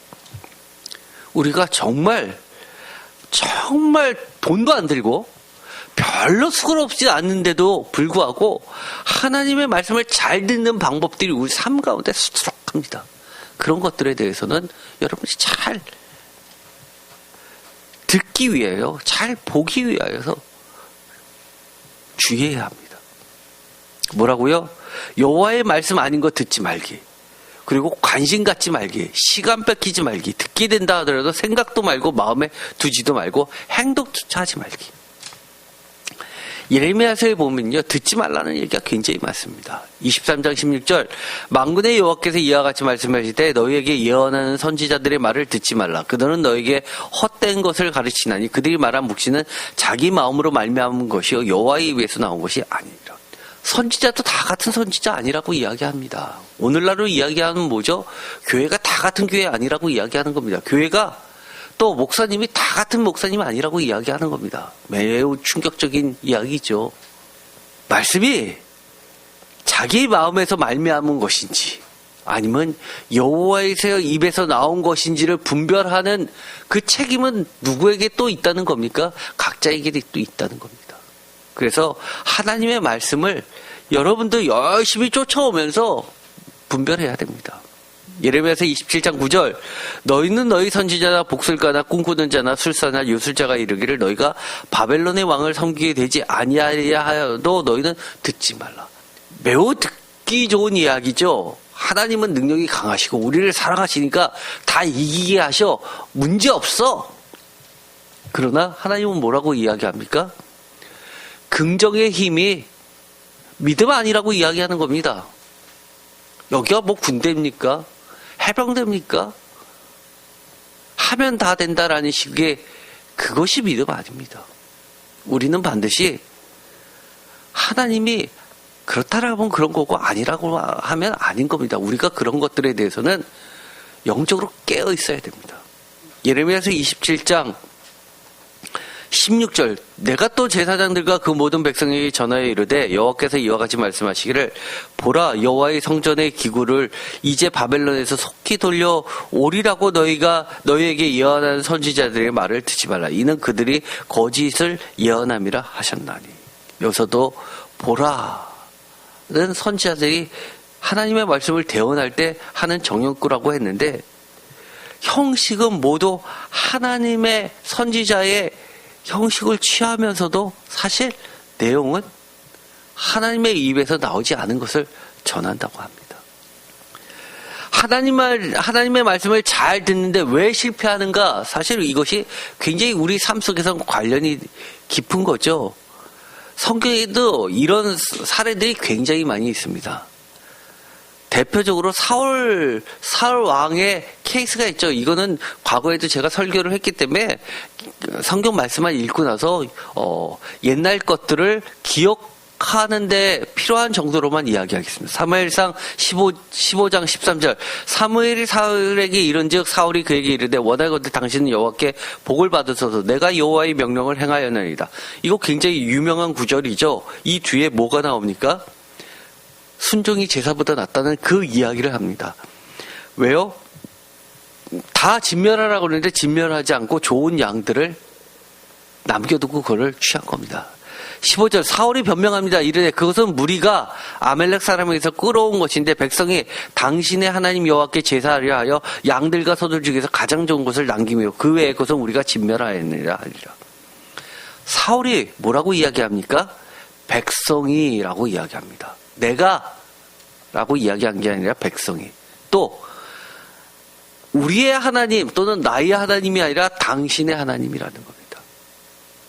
우리가 정말 돈도 안 들고 별로 수고롭지 않는데도 불구하고 하나님의 말씀을 잘 듣는 방법들이 우리 삶 가운데 수두룩합니다. 그런 것들에 대해서는 여러분이 잘 듣기 위하여, 잘 보기 위하여서 주의해야 합니다. 뭐라고요? 여호와의 말씀 아닌 거 듣지 말기, 그리고 관심 갖지 말기, 시간 뺏기지 말기, 듣게 된다 하더라도 생각도 말고 마음에 두지도 말고 행동조차 하지 말기. 예레미야서에 보면요, 듣지 말라는 얘기가 굉장히 많습니다. 23장 16절, 만군의 여호와께서 이와 같이 말씀하실 때 너희에게 예언하는 선지자들의 말을 듣지 말라. 그들은 너희에게 헛된 것을 가르치나니 그들이 말한 묵시는 자기 마음으로 말미암은 것이요 여호와의 입에서 나온 것이 아니니라. 선지자도 다 같은 선지자 아니라고 이야기합니다. 오늘날로 이야기하는 뭐죠? 교회가 다 같은 교회 아니라고 이야기하는 겁니다. 교회가 또 목사님이 다 같은 목사님 아니라고 이야기하는 겁니다. 매우 충격적인 이야기죠. 말씀이 자기 마음에서 말미암은 것인지 아니면 여호와의 입에서 나온 것인지를 분별하는 그 책임은 누구에게 또 있다는 겁니까? 각자에게 또 있다는 겁니다. 그래서 하나님의 말씀을 여러분도 열심히 쫓아오면서 분별해야 됩니다. 예레미야서 27장 9절, 너희는 너희 선지자나 복술가나 꿈꾸는 자나 술사나 요술자가 이르기를 너희가 바벨론의 왕을 섬기게 되지 아니하야 하여도 너희는 듣지 말라. 매우 듣기 좋은 이야기죠. 하나님은 능력이 강하시고 우리를 사랑하시니까 다 이기게 하셔. 문제 없어. 그러나 하나님은 뭐라고 이야기합니까? 긍정의 힘이 믿음 아니라고 이야기하는 겁니다. 여기가 뭐 군대입니까? 해병대입니까? 하면 다 된다라는 식의 그것이 믿음 아닙니다. 우리는 반드시 하나님이 그렇다라면 그런 거고 아니라고 하면 아닌 겁니다. 우리가 그런 것들에 대해서는 영적으로 깨어 있어야 됩니다. 예레미야서 27장 16절, 내가 또 제사장들과 그 모든 백성에게 전하여 이르되 여호와께서 이와 같이 말씀하시기를 보라 여호와의 성전의 기구를 이제 바벨론에서 속히 돌려 오리라고 너희에게 예언하는 선지자들의 말을 듣지 말라. 이는 그들이 거짓을 예언함이라 하셨나니. 여기서도 보라는 선지자들이 하나님의 말씀을 대언할 때 하는 정형구라고 했는데 형식은 모두 하나님의 선지자의 형식을 취하면서도 사실 내용은 하나님의 입에서 나오지 않은 것을 전한다고 합니다. 하나님의 말씀을 잘 듣는데 왜 실패하는가? 사실 이것이 굉장히 우리 삶 속에서 관련이 깊은 거죠. 성경에도 이런 사례들이 굉장히 많이 있습니다. 대표적으로 사울 왕의 케이스가 있죠. 이거는 과거에도 제가 설교를 했기 때문에 성경 말씀만 읽고 나서 옛날 것들을 기억하는데 필요한 정도로만 이야기하겠습니다. 사무엘상 15장 13절, 사무엘이 사울에게 이른즉 사울이 그에게 이르되 원하건대 당신은 여호와께 복을 받으소서. 내가 여호와의 명령을 행하였나이다. 이거 굉장히 유명한 구절이죠. 이 뒤에 뭐가 나옵니까? 순종이 제사보다 낫다는 그 이야기를 합니다. 왜요? 다 진멸하라고 그러는데 진멸하지 않고 좋은 양들을 남겨두고 그걸 취한 겁니다. 15절, 사울이 변명합니다. 이르되 그것은 무리가 아멜렉 사람에게서 끌어온 것인데 백성이 당신의 하나님 여호와께 제사하려 하여 양들과 소들 중에서 가장 좋은 것을 남기며 그 외의 것은 우리가 진멸하였느니라 하리라. 사울이 뭐라고 이야기합니까? 백성이라고 이야기합니다. 내가 라고 이야기한 게 아니라 백성이. 또 우리의 하나님 또는 나의 하나님이 아니라 당신의 하나님이라는 겁니다.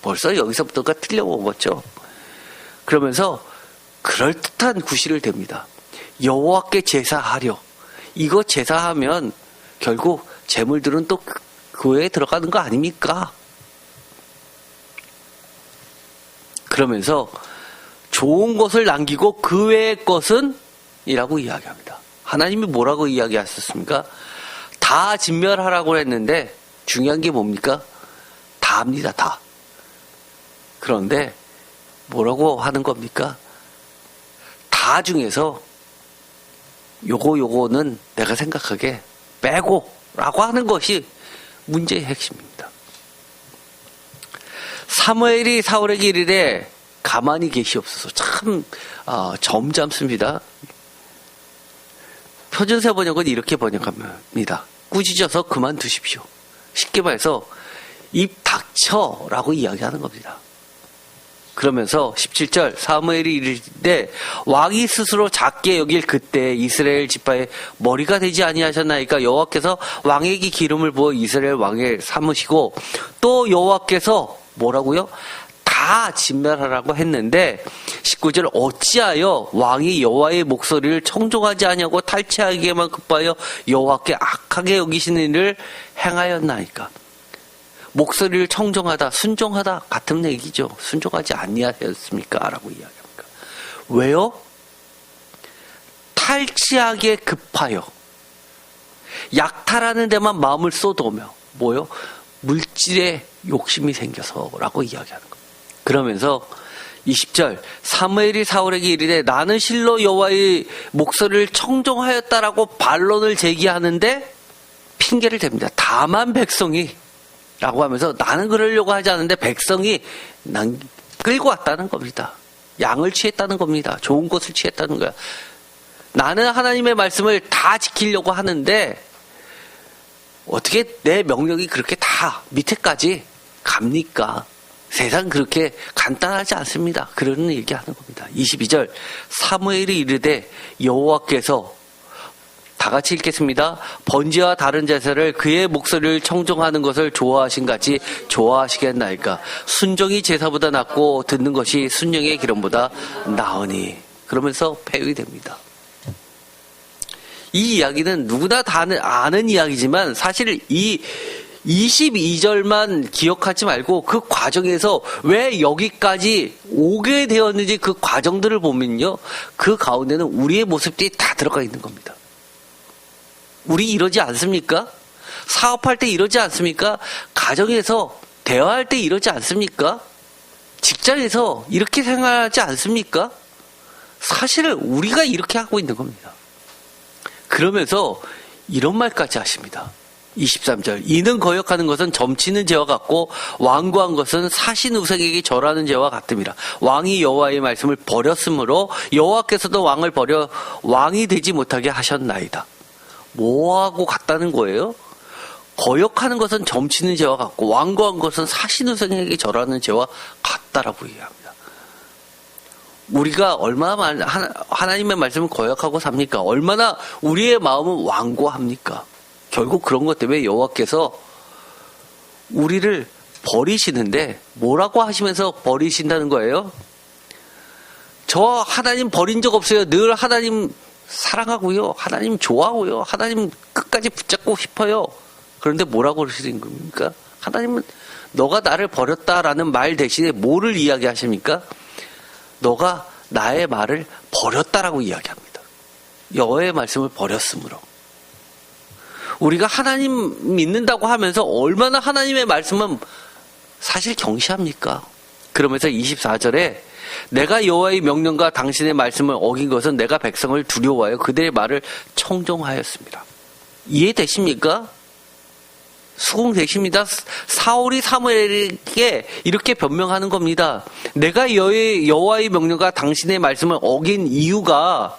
벌써 여기서부터가 틀려먹었죠. 그러면서 그럴듯한 구실을 댑니다. 여호와께 제사하려. 이거 제사하면 결국 재물들은 또 교회에 들어가는 거 아닙니까? 그러면서 좋은 것을 남기고 그 외의 것은 이라고 이야기합니다. 하나님이 뭐라고 이야기하셨습니까? 다 진멸하라고 했는데 중요한 게 뭡니까? 다입니다. 다. 그런데 뭐라고 하는 겁니까? 다 중에서 요거는 내가 생각하기에 빼고 라고 하는 것이 문제의 핵심입니다. 사무엘이 사울에게 이르되 가만히 계시옵소서. 참 점잖습니다. 표준세 번역은 이렇게 번역합니다. 꾸짖어서 그만두십시오. 쉽게 말해서 입 닥쳐라고 이야기하는 겁니다. 그러면서 17절, 사무엘이 이르되 왕이 스스로 작게 여길 그때 이스라엘 지파의 머리가 되지 아니하셨나이까. 여호와께서 왕에게 기름을 부어 이스라엘 왕에 삼으시고 또 여호와께서 뭐라고요? 다 다 진멸하라고 했는데 19절 어찌하여 왕이 여호와의 목소리를 청종하지 아니하고 탈취하기에만 급하여 여호와께 악하게 여기시는 일을 행하였나이까. 목소리를 청종하다, 순종하다 같은 얘기죠. 순종하지 아니하였습니까? 라고 이야기합니다. 왜요? 탈취하기에 급하여 약탈하는 데만 마음을 쏟아오며 뭐요? 물질에 욕심이 생겨서라고 이야기하는 겁니다. 그러면서 20절 사무엘이 사울에게 이르되 나는 실로 여호와의 목소리를 청종하였다라고 반론을 제기하는데 핑계를 댑니다. 다만 백성이 라고 하면서 나는 그러려고 하지 않는데 백성이 난 끌고 왔다는 겁니다. 양을 취했다는 겁니다. 좋은 것을 취했다는 거야. 나는 하나님의 말씀을 다 지키려고 하는데 어떻게 내 명령이 그렇게 다 밑에까지 갑니까? 세상 그렇게 간단하지 않습니다. 그런 얘기하는 겁니다. 22절 사무엘이 이르되 여호와께서 다 같이 읽겠습니다. 번제와 다른 제사를 그의 목소리를 청종하는 것을 좋아하신 같이 좋아하시겠나이까. 순종이 제사보다 낫고 듣는 것이 순령의 기름보다 나으니. 그러면서 폐위됩니다. 이 이야기는 누구나 다 아는 이야기지만 사실 이 22절만 기억하지 말고 그 과정에서 왜 여기까지 오게 되었는지 그 과정들을 보면요. 그 가운데는 우리의 모습들이 다 들어가 있는 겁니다. 우리 이러지 않습니까? 사업할 때 이러지 않습니까? 가정에서 대화할 때 이러지 않습니까? 직장에서 이렇게 생활하지 않습니까? 사실은 우리가 이렇게 하고 있는 겁니다. 그러면서 이런 말까지 하십니다. 23절 이는 거역하는 것은 점치는 죄와 같고 완고한 것은 사신 우상에게 절하는 죄와 같음이라. 왕이 여호와의 말씀을 버렸으므로 여호와께서도 왕을 버려 왕이 되지 못하게 하셨나이다. 뭐하고 같다는 거예요? 거역하는 것은 점치는 죄와 같고 완고한 것은 사신 우상에게 절하는 죄와 같다라고 이야기합니다. 우리가 얼마나 하나님의 말씀을 거역하고 삽니까? 얼마나 우리의 마음은 완고합니까? 결국 그런 것 때문에 여호와께서 우리를 버리시는데 뭐라고 하시면서 버리신다는 거예요? 저 하나님 버린 적 없어요. 늘 하나님 사랑하고요. 하나님 좋아하고요. 하나님 끝까지 붙잡고 싶어요. 그런데 뭐라고 그러시는 겁니까? 하나님은 너가 나를 버렸다라는 말 대신에 뭐를 이야기하십니까? 너가 나의 말을 버렸다라고 이야기합니다. 여호와의 말씀을 버렸으므로. 우리가 하나님 믿는다고 하면서 얼마나 하나님의 말씀은 사실 경시합니까? 그러면서 24절에 내가 여호와의 명령과 당신의 말씀을 어긴 것은 내가 백성을 두려워하여 그들의 말을 청종하였습니다. 이해되십니까? 수긍되십니다. 사울이 사무엘에게 이렇게 변명하는 겁니다. 내가 여호와의 명령과 당신의 말씀을 어긴 이유가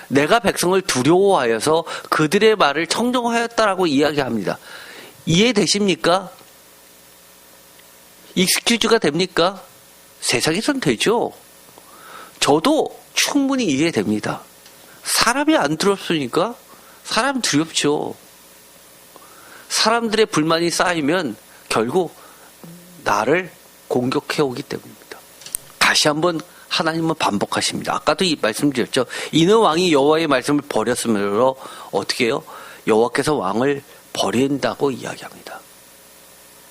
내가 백성을 두려워하여서 그들의 말을 청종하였다라고 이야기합니다. 이해되십니까? 익스큐즈가 됩니까? 세상에선 되죠. 저도 충분히 이해됩니다. 사람이 안 두렵습니까? 사람 두렵죠. 사람들의 불만이 쌓이면 결국 나를 공격해 오기 때문입니다. 다시 한번 하나님은 반복하십니다. 아까도 이 말씀드렸죠. 이는 왕이 여호와의 말씀을 버렸으므로 어떻게 해요? 여호와께서 왕을 버린다고 이야기합니다.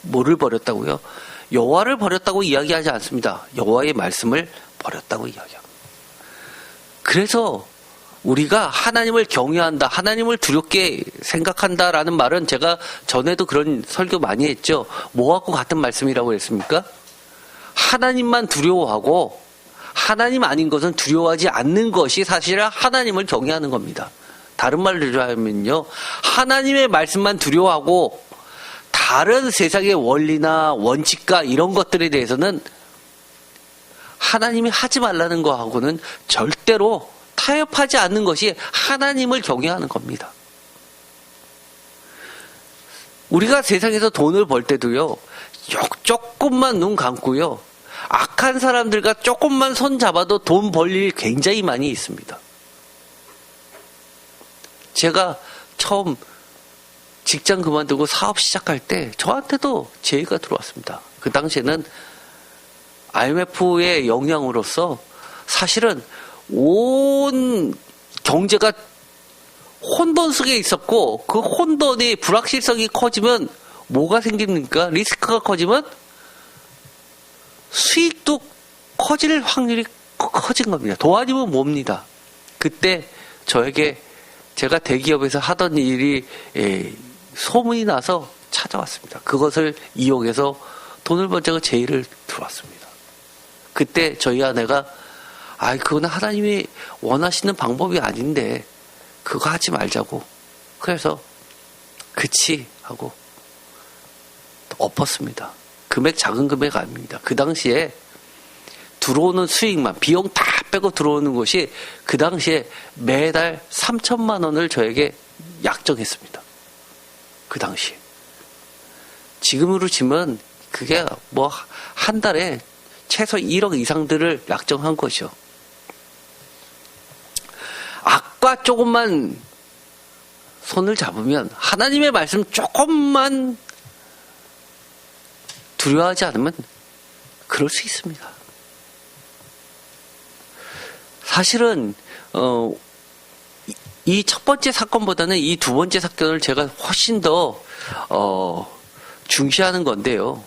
뭐를 버렸다고요? 여호와를 버렸다고 이야기하지 않습니다. 여호와의 말씀을 버렸다고 이야기합니다. 그래서 우리가 하나님을 경외한다, 하나님을 두렵게 생각한다라는 말은 제가 전에도 그런 설교 많이 했죠. 뭐하고 같은 말씀이라고 했습니까? 하나님만 두려워하고 하나님 아닌 것은 두려워하지 않는 것이 사실은 하나님을 경외하는 겁니다. 다른 말로 하면요, 하나님의 말씀만 두려워하고 다른 세상의 원리나 원칙과 이런 것들에 대해서는 하나님이 하지 말라는 거하고는 절대로 타협하지 않는 것이 하나님을 경외하는 겁니다. 우리가 세상에서 돈을 벌 때도요, 조금만 눈 감고요, 악한 사람들과 조금만 손 잡아도 돈 벌 일 굉장히 많이 있습니다. 제가 처음 직장 그만두고 사업 시작할 때 저한테도 제의가 들어왔습니다. 그 당시에는 IMF의 영향으로서 사실은 온 경제가 혼돈 속에 있었고, 그 혼돈이 불확실성이 커지면 뭐가 생깁니까? 리스크가 커지면 수익도 커질 확률이 커진 겁니다. 도와주면 뭡니다. 그때 저에게 제가 대기업에서 하던 일이 소문이 나서 찾아왔습니다. 그것을 이용해서 돈을 벌자고 제 일을 들어왔습니다. 그때 저희 아내가 그건 하나님이 원하시는 방법이 아닌데 그거 하지 말자고. 그래서 그치 하고 엎었습니다. 금액 작은 금액 아닙니다. 그 당시에 들어오는 수익만 비용 다 빼고 들어오는 것이 그 당시에 매달 3천만 원을 저에게 약정했습니다. 그 당시에. 지금으로 치면 그게 뭐 한 달에 최소 1억 이상들을 약정한 거죠. 악과 조금만 손을 잡으면, 하나님의 말씀 조금만 두려워하지 않으면 그럴 수 있습니다. 사실은 이 첫 번째 사건보다는 이 두 번째 사건을 제가 훨씬 더 중시하는 건데요.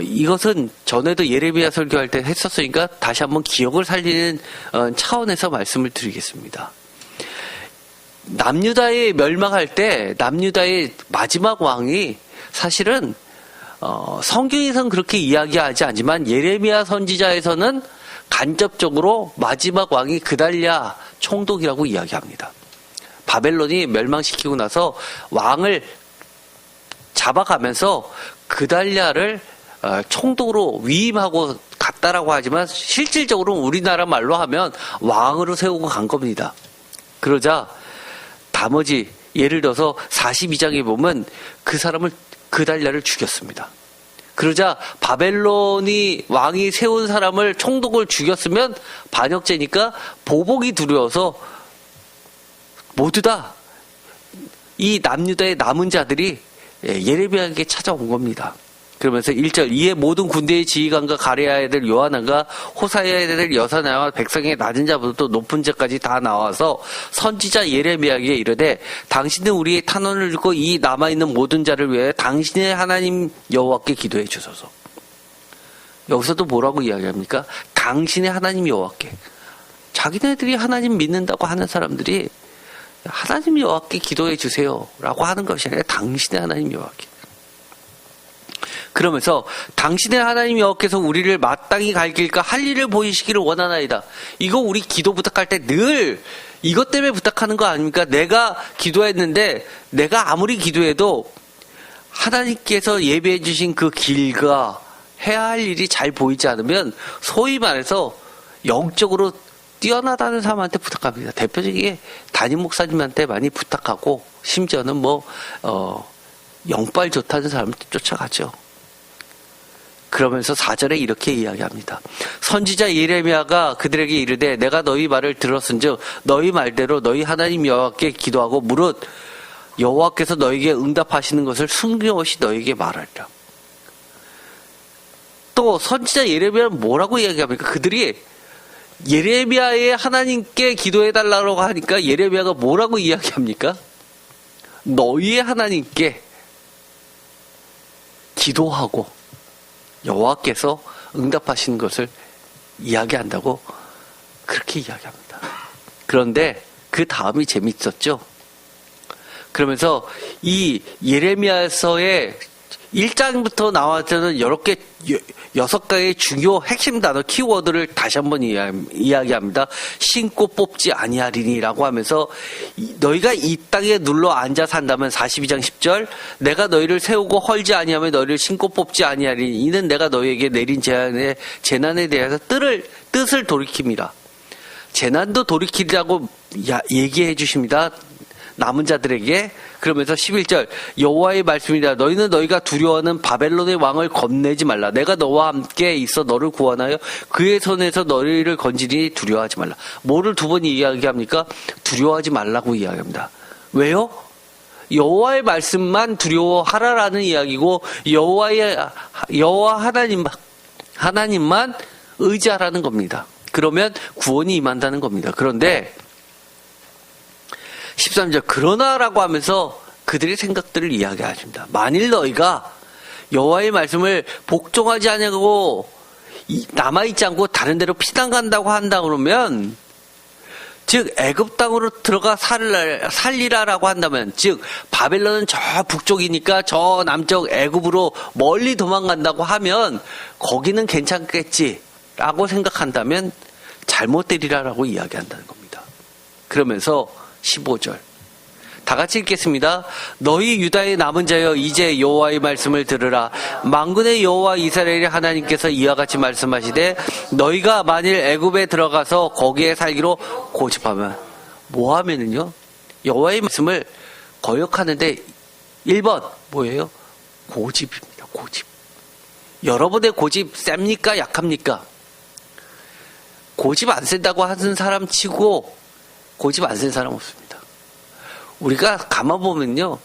이것은 전에도 예레미야 설교할 때 했었으니까 다시 한번 기억을 살리는 차원에서 말씀을 드리겠습니다. 남유다에 멸망할 때 남유다의 마지막 왕이 사실은 성경에서는 그렇게 이야기하지 않지만 예레미야 선지자에서는 간접적으로 마지막 왕이 그달랴 총독이라고 이야기합니다. 바벨론이 멸망시키고 나서 왕을 잡아가면서 그달랴를 총독으로 위임하고 갔다라고 하지만 실질적으로 우리나라 말로 하면 왕으로 세우고 간 겁니다. 그러자 나머지 예를 들어서 42장에 보면 그 사람을 그달랴를 죽였습니다. 그러자 바벨론이 왕이 세운 사람을 총독을 죽였으면 반역죄니까 보복이 두려워서 모두 다 이 남유다의 남은 자들이 예레미야에게 찾아온 겁니다. 그러면서 1절 이에 모든 군대의 지휘관과 가레아의 아들 요하나가 호사야의 아들 여사나와 백성의 낮은 자부터 높은 자까지 다 나와서 선지자 예레미야에게 이르되 당신은 우리의 탄원을 듣고 이 남아있는 모든 자를 위해 당신의 하나님 여호와께 기도해 주소서. 여기서도 뭐라고 이야기합니까? 당신의 하나님 여호와께. 자기네들이 하나님 믿는다고 하는 사람들이 하나님 여호와께 기도해 주세요 라고 하는 것이 아니라 당신의 하나님 여호와께. 그러면서 당신의 하나님 여호와께서 우리를 마땅히 갈 길과 할 일을 보이시기를 원하나이다. 이거 우리 기도 부탁할 때 늘 이것 때문에 부탁하는 거 아닙니까? 내가 기도했는데 내가 아무리 기도해도 하나님께서 예배해 주신 그 길과 해야 할 일이 잘 보이지 않으면 소위 말해서 영적으로 뛰어나다는 사람한테 부탁합니다. 대표적인 담임 목사님한테 많이 부탁하고 심지어는 영빨 좋다는 사람한테 쫓아가죠. 그러면서 4절에 이렇게 이야기합니다. 선지자 예레미야가 그들에게 이르되 내가 너희 말을 들었은즉 너희 말대로 너희 하나님 여호와께 기도하고 무릇 여호와께서 너희에게 응답하시는 것을 숨김없이 너희에게 말하리라. 또 선지자 예레미야는 뭐라고 이야기합니까? 그들이 예레미야의 하나님께 기도해달라고 하니까 예레미야가 뭐라고 이야기합니까? 너희의 하나님께 기도하고 여호와께서 응답하시는 것을 이야기한다고 그렇게 이야기합니다. 그런데 그 다음이 재밌었죠. 그러면서 이 예레미야서의 1장부터 나왔던 6개의 중요 핵심 단어 키워드를 다시 한번 이야기합니다. 신고 뽑지 아니하리니라고 하면서 너희가 이 땅에 눌러 앉아 산다면 42장 10절 내가 너희를 세우고 헐지 아니하면 너희를 신고 뽑지 아니하리니 이는 내가 너희에게 내린 재난에 대해서 뜻을 돌이킵니다. 재난도 돌이키라고 얘기해 주십니다. 남은 자들에게. 그러면서 11절 여호와의 말씀이다. 너희는 너희가 두려워하는 바벨론의 왕을 겁내지 말라. 내가 너와 함께 있어 너를 구원하여 그의 손에서 너희를 건지니 두려워하지 말라. 뭐를 두 번 이야기합니까? 두려워하지 말라고 이야기합니다. 왜요? 여호와의 말씀만 두려워하라라는 이야기고 여호와 하나님 하나님만 의지하라는 겁니다. 그러면 구원이 임한다는 겁니다. 그런데 13절 그러나라고 하면서 그들의 생각들을 이야기하십니다. 만일 너희가 여호와의 말씀을 복종하지 아니하고 남아있지 않고 다른 데로 피난 간다고 한다 그러면, 즉 애굽 땅으로 들어가 살리라라고 한다면, 즉 바벨론은 저 북쪽이니까 저 남쪽 애굽으로 멀리 도망간다고 하면 거기는 괜찮겠지라고 생각한다면 잘못되리라라고 이야기한다는 겁니다. 그러면서 15절 다 같이 읽겠습니다. 너희 유다의 남은 자여 이제 여호와의 말씀을 들으라. 만군의 여호와 이스라엘의 하나님께서 이와 같이 말씀하시되 너희가 만일 애굽에 들어가서 거기에 살기로 고집하면, 뭐 하면은요? 여호와의 말씀을 거역하는데 1번 뭐예요? 고집입니다. 고집. 여러분의 고집 셉니까? 약합니까? 고집 안 센다고 하는 사람 치고 고집 안 센 사람 없습니다. 우리가 가만 보면요,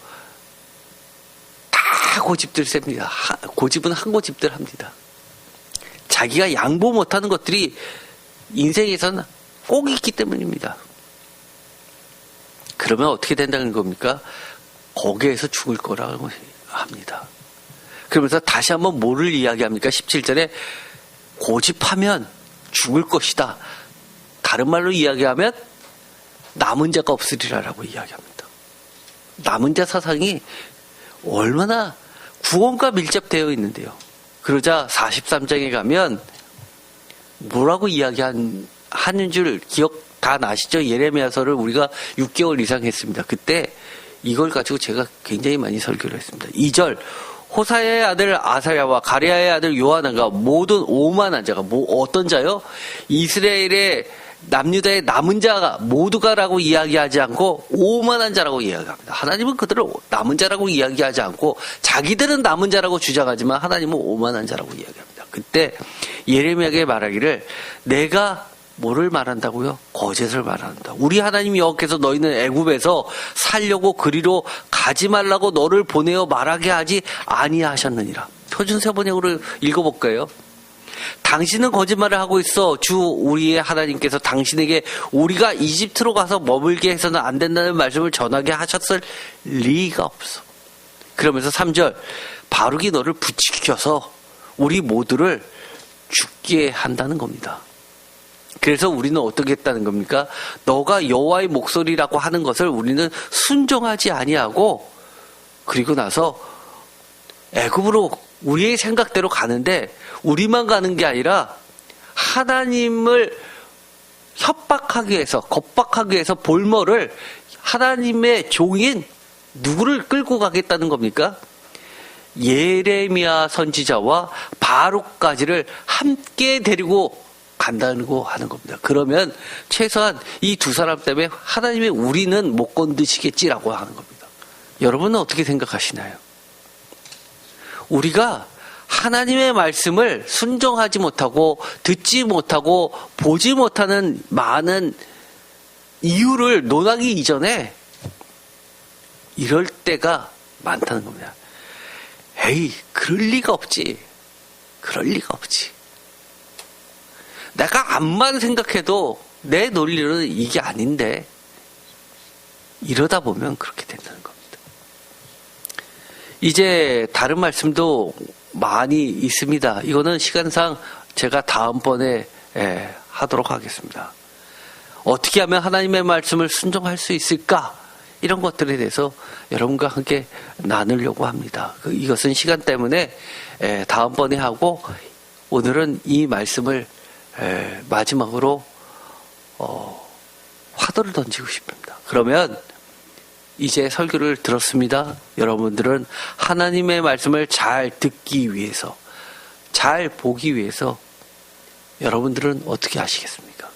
다 고집들 셉니다. 고집은 한 고집들 합니다. 자기가 양보 못하는 것들이 인생에서는 꼭 있기 때문입니다. 그러면 어떻게 된다는 겁니까? 거기에서 죽을 거라고 합니다. 그러면서 다시 한번 뭐를 이야기합니까? 17절에 고집하면 죽을 것이다. 다른 말로 이야기하면 남은 자가 없으리라라고 이야기합니다. 남은 자 사상이 얼마나 구원과 밀접되어 있는데요. 그러자 43장에 가면 뭐라고 이야기하는 줄 기억 다 나시죠? 예레미야서를 우리가 6개월 이상 했습니다. 그때 이걸 가지고 제가 굉장히 많이 설교를 했습니다. 2절 호사야의 아들 아사야와 가랴의 아들 요하나가 모든 오만한 자가, 어떤 자요? 이스라엘의 남유다의 남은 자가 모두가라고 이야기하지 않고 오만한 자라고 이야기합니다. 하나님은 그들을 남은 자라고 이야기하지 않고 자기들은 남은 자라고 주장하지만 하나님은 오만한 자라고 이야기합니다. 그때 예레미야에게 말하기를 내가 뭐를 말한다고요? 거짓을 말한다. 우리 하나님 여호와께서 너희는 애굽에서 살려고 그리로 가지 말라고 너를 보내어 말하게 하지 아니하셨느니라. 표준 세번역으로 읽어볼까요? 당신은 거짓말을 하고 있어. 주 우리의 하나님께서 당신에게 우리가 이집트로 가서 머물게 해서는 안 된다는 말씀을 전하게 하셨을 리가 없어. 그러면서 3절 바룩이 너를 부추겨서 우리 모두를 죽게 한다는 겁니다. 그래서 우리는 어떻게 했다는 겁니까? 너가 여호와의 목소리라고 하는 것을 우리는 순종하지 아니하고, 그리고 나서 애굽으로 우리의 생각대로 가는데 우리만 가는 게 아니라 하나님을 협박하기 위해서, 겁박하기 위해서 볼모를 하나님의 종인 누구를 끌고 가겠다는 겁니까? 예레미야 선지자와 바룩까지를 함께 데리고 간다고 하는 겁니다. 그러면 최소한 이 두 사람 때문에 하나님의 우리는 못 건드시겠지라고 하는 겁니다. 여러분은 어떻게 생각하시나요? 우리가 하나님의 말씀을 순종하지 못하고 듣지 못하고 보지 못하는 많은 이유를 논하기 이전에 이럴 때가 많다는 겁니다. 에이, 그럴 리가 없지. 그럴 리가 없지. 내가 암만 생각해도 내 논리는 이게 아닌데, 이러다 보면 그렇게 된다는 겁니다. 이제 다른 말씀도 많이 있습니다. 이거는 시간상 제가 다음번에 하도록 하겠습니다. 어떻게 하면 하나님의 말씀을 순종할 수 있을까? 이런 것들에 대해서 여러분과 함께 나누려고 합니다. 이것은 시간 때문에 다음번에 하고, 오늘은 이 말씀을 마지막으로 화두를 던지고 싶습니다. 그러면 이제 설교를 들었습니다. 여러분들은 하나님의 말씀을 잘 듣기 위해서, 잘 보기 위해서 여러분들은 어떻게 하시겠습니까?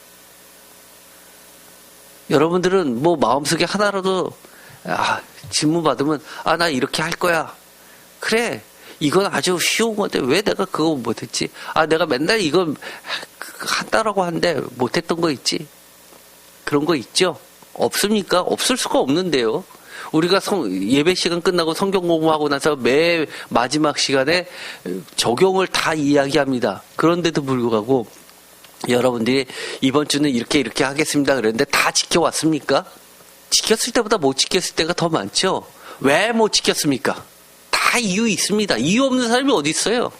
여러분들은 뭐 마음속에 하나라도 질문 받으면 나 이렇게 할 거야. 그래, 이건 아주 쉬운 건데 왜 내가 그거 못했지? 내가 맨날 이건 한다라고 하는데 못했던 거 있지? 그런 거 있죠? 없습니까? 없을 수가 없는데요. 우리가 예배 시간 끝나고 성경 공부하고 나서 매 마지막 시간에 적용을 다 이야기합니다. 그런데도 불구하고 여러분들이 이번 주는 이렇게 하겠습니다 그랬는데 다 지켜왔습니까? 지켰을 때보다 못 지켰을 때가 더 많죠. 왜 못 지켰습니까? 다 이유 있습니다. 이유 없는 사람이 어디 있어요?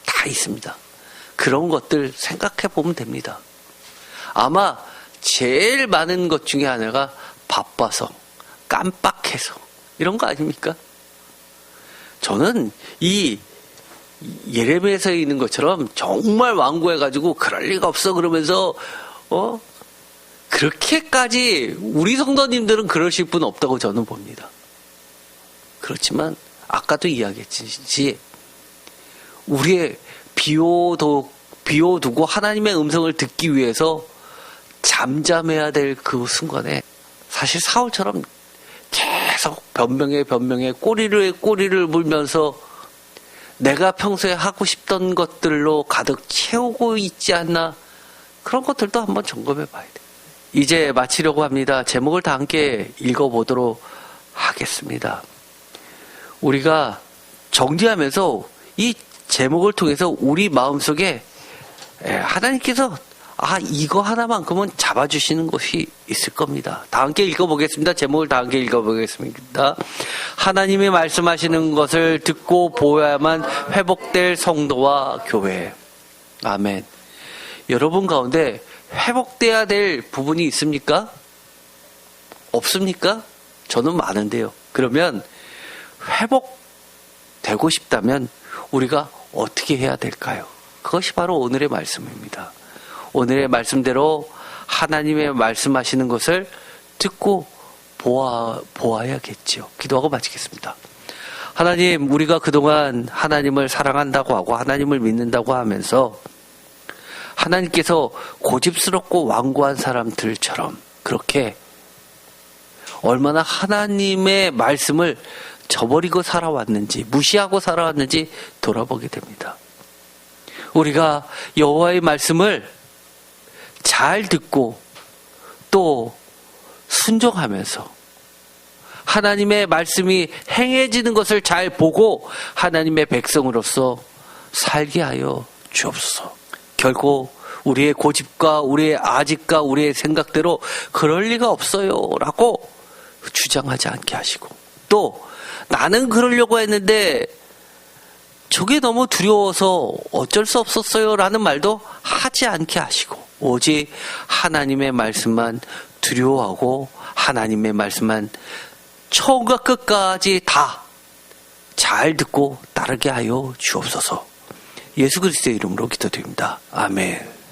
다 있습니다. 그런 것들 생각해 보면 됩니다. 아마 제일 많은 것 중에 하나가 바빠서, 깜빡해서 이런 거 아닙니까? 저는 이 예레미야서에 있는 것처럼 정말 완고해가지고 그럴 리가 없어 그러면서 그렇게까지 우리 성도님들은 그러실 분 없다고 저는 봅니다. 그렇지만 아까도 이야기했듯이 우리의 비워두고 하나님의 음성을 듣기 위해서 잠잠해야 될 그 순간에 사실 사울처럼 계속 변명에 꼬리를 물면서 내가 평소에 하고 싶던 것들로 가득 채우고 있지 않나, 그런 것들도 한번 점검해 봐야 돼요. 이제 마치려고 합니다. 제목을 다 함께 읽어보도록 하겠습니다. 우리가 정리하면서 이 제목을 통해서 우리 마음속에 하나님께서 이거 하나만큼은 잡아주시는 것이 있을 겁니다. 다 함께 읽어보겠습니다. 제목을 다 함께 읽어보겠습니다. 하나님이 말씀하시는 것을 듣고 보아야만 회복될 성도와 교회. 아멘. 여러분 가운데 회복돼야 될 부분이 있습니까? 없습니까? 저는 많은데요. 그러면 회복되고 싶다면 우리가 어떻게 해야 될까요? 그것이 바로 오늘의 말씀입니다. 오늘의 말씀대로 하나님의 말씀하시는 것을 듣고 보아야겠죠. 기도하고 마치겠습니다. 하나님, 우리가 그동안 하나님을 사랑한다고 하고 하나님을 믿는다고 하면서 하나님께서 고집스럽고 완고한 사람들처럼 그렇게 얼마나 하나님의 말씀을 저버리고 살아왔는지, 무시하고 살아왔는지 돌아보게 됩니다. 우리가 여호와의 말씀을 잘 듣고 또 순종하면서 하나님의 말씀이 행해지는 것을 잘 보고 하나님의 백성으로서 살게 하여 주옵소서. 결코 우리의 고집과 우리의 아집과 우리의 생각대로 그럴 리가 없어요 라고 주장하지 않게 하시고, 또 나는 그러려고 했는데 저게 너무 두려워서 어쩔 수 없었어요 라는 말도 하지 않게 하시고, 오직 하나님의 말씀만 두려워하고 하나님의 말씀만 처음과 끝까지 다 잘 듣고 따르게 하여 주옵소서. 예수 그리스도의 이름으로 기도드립니다. 아멘.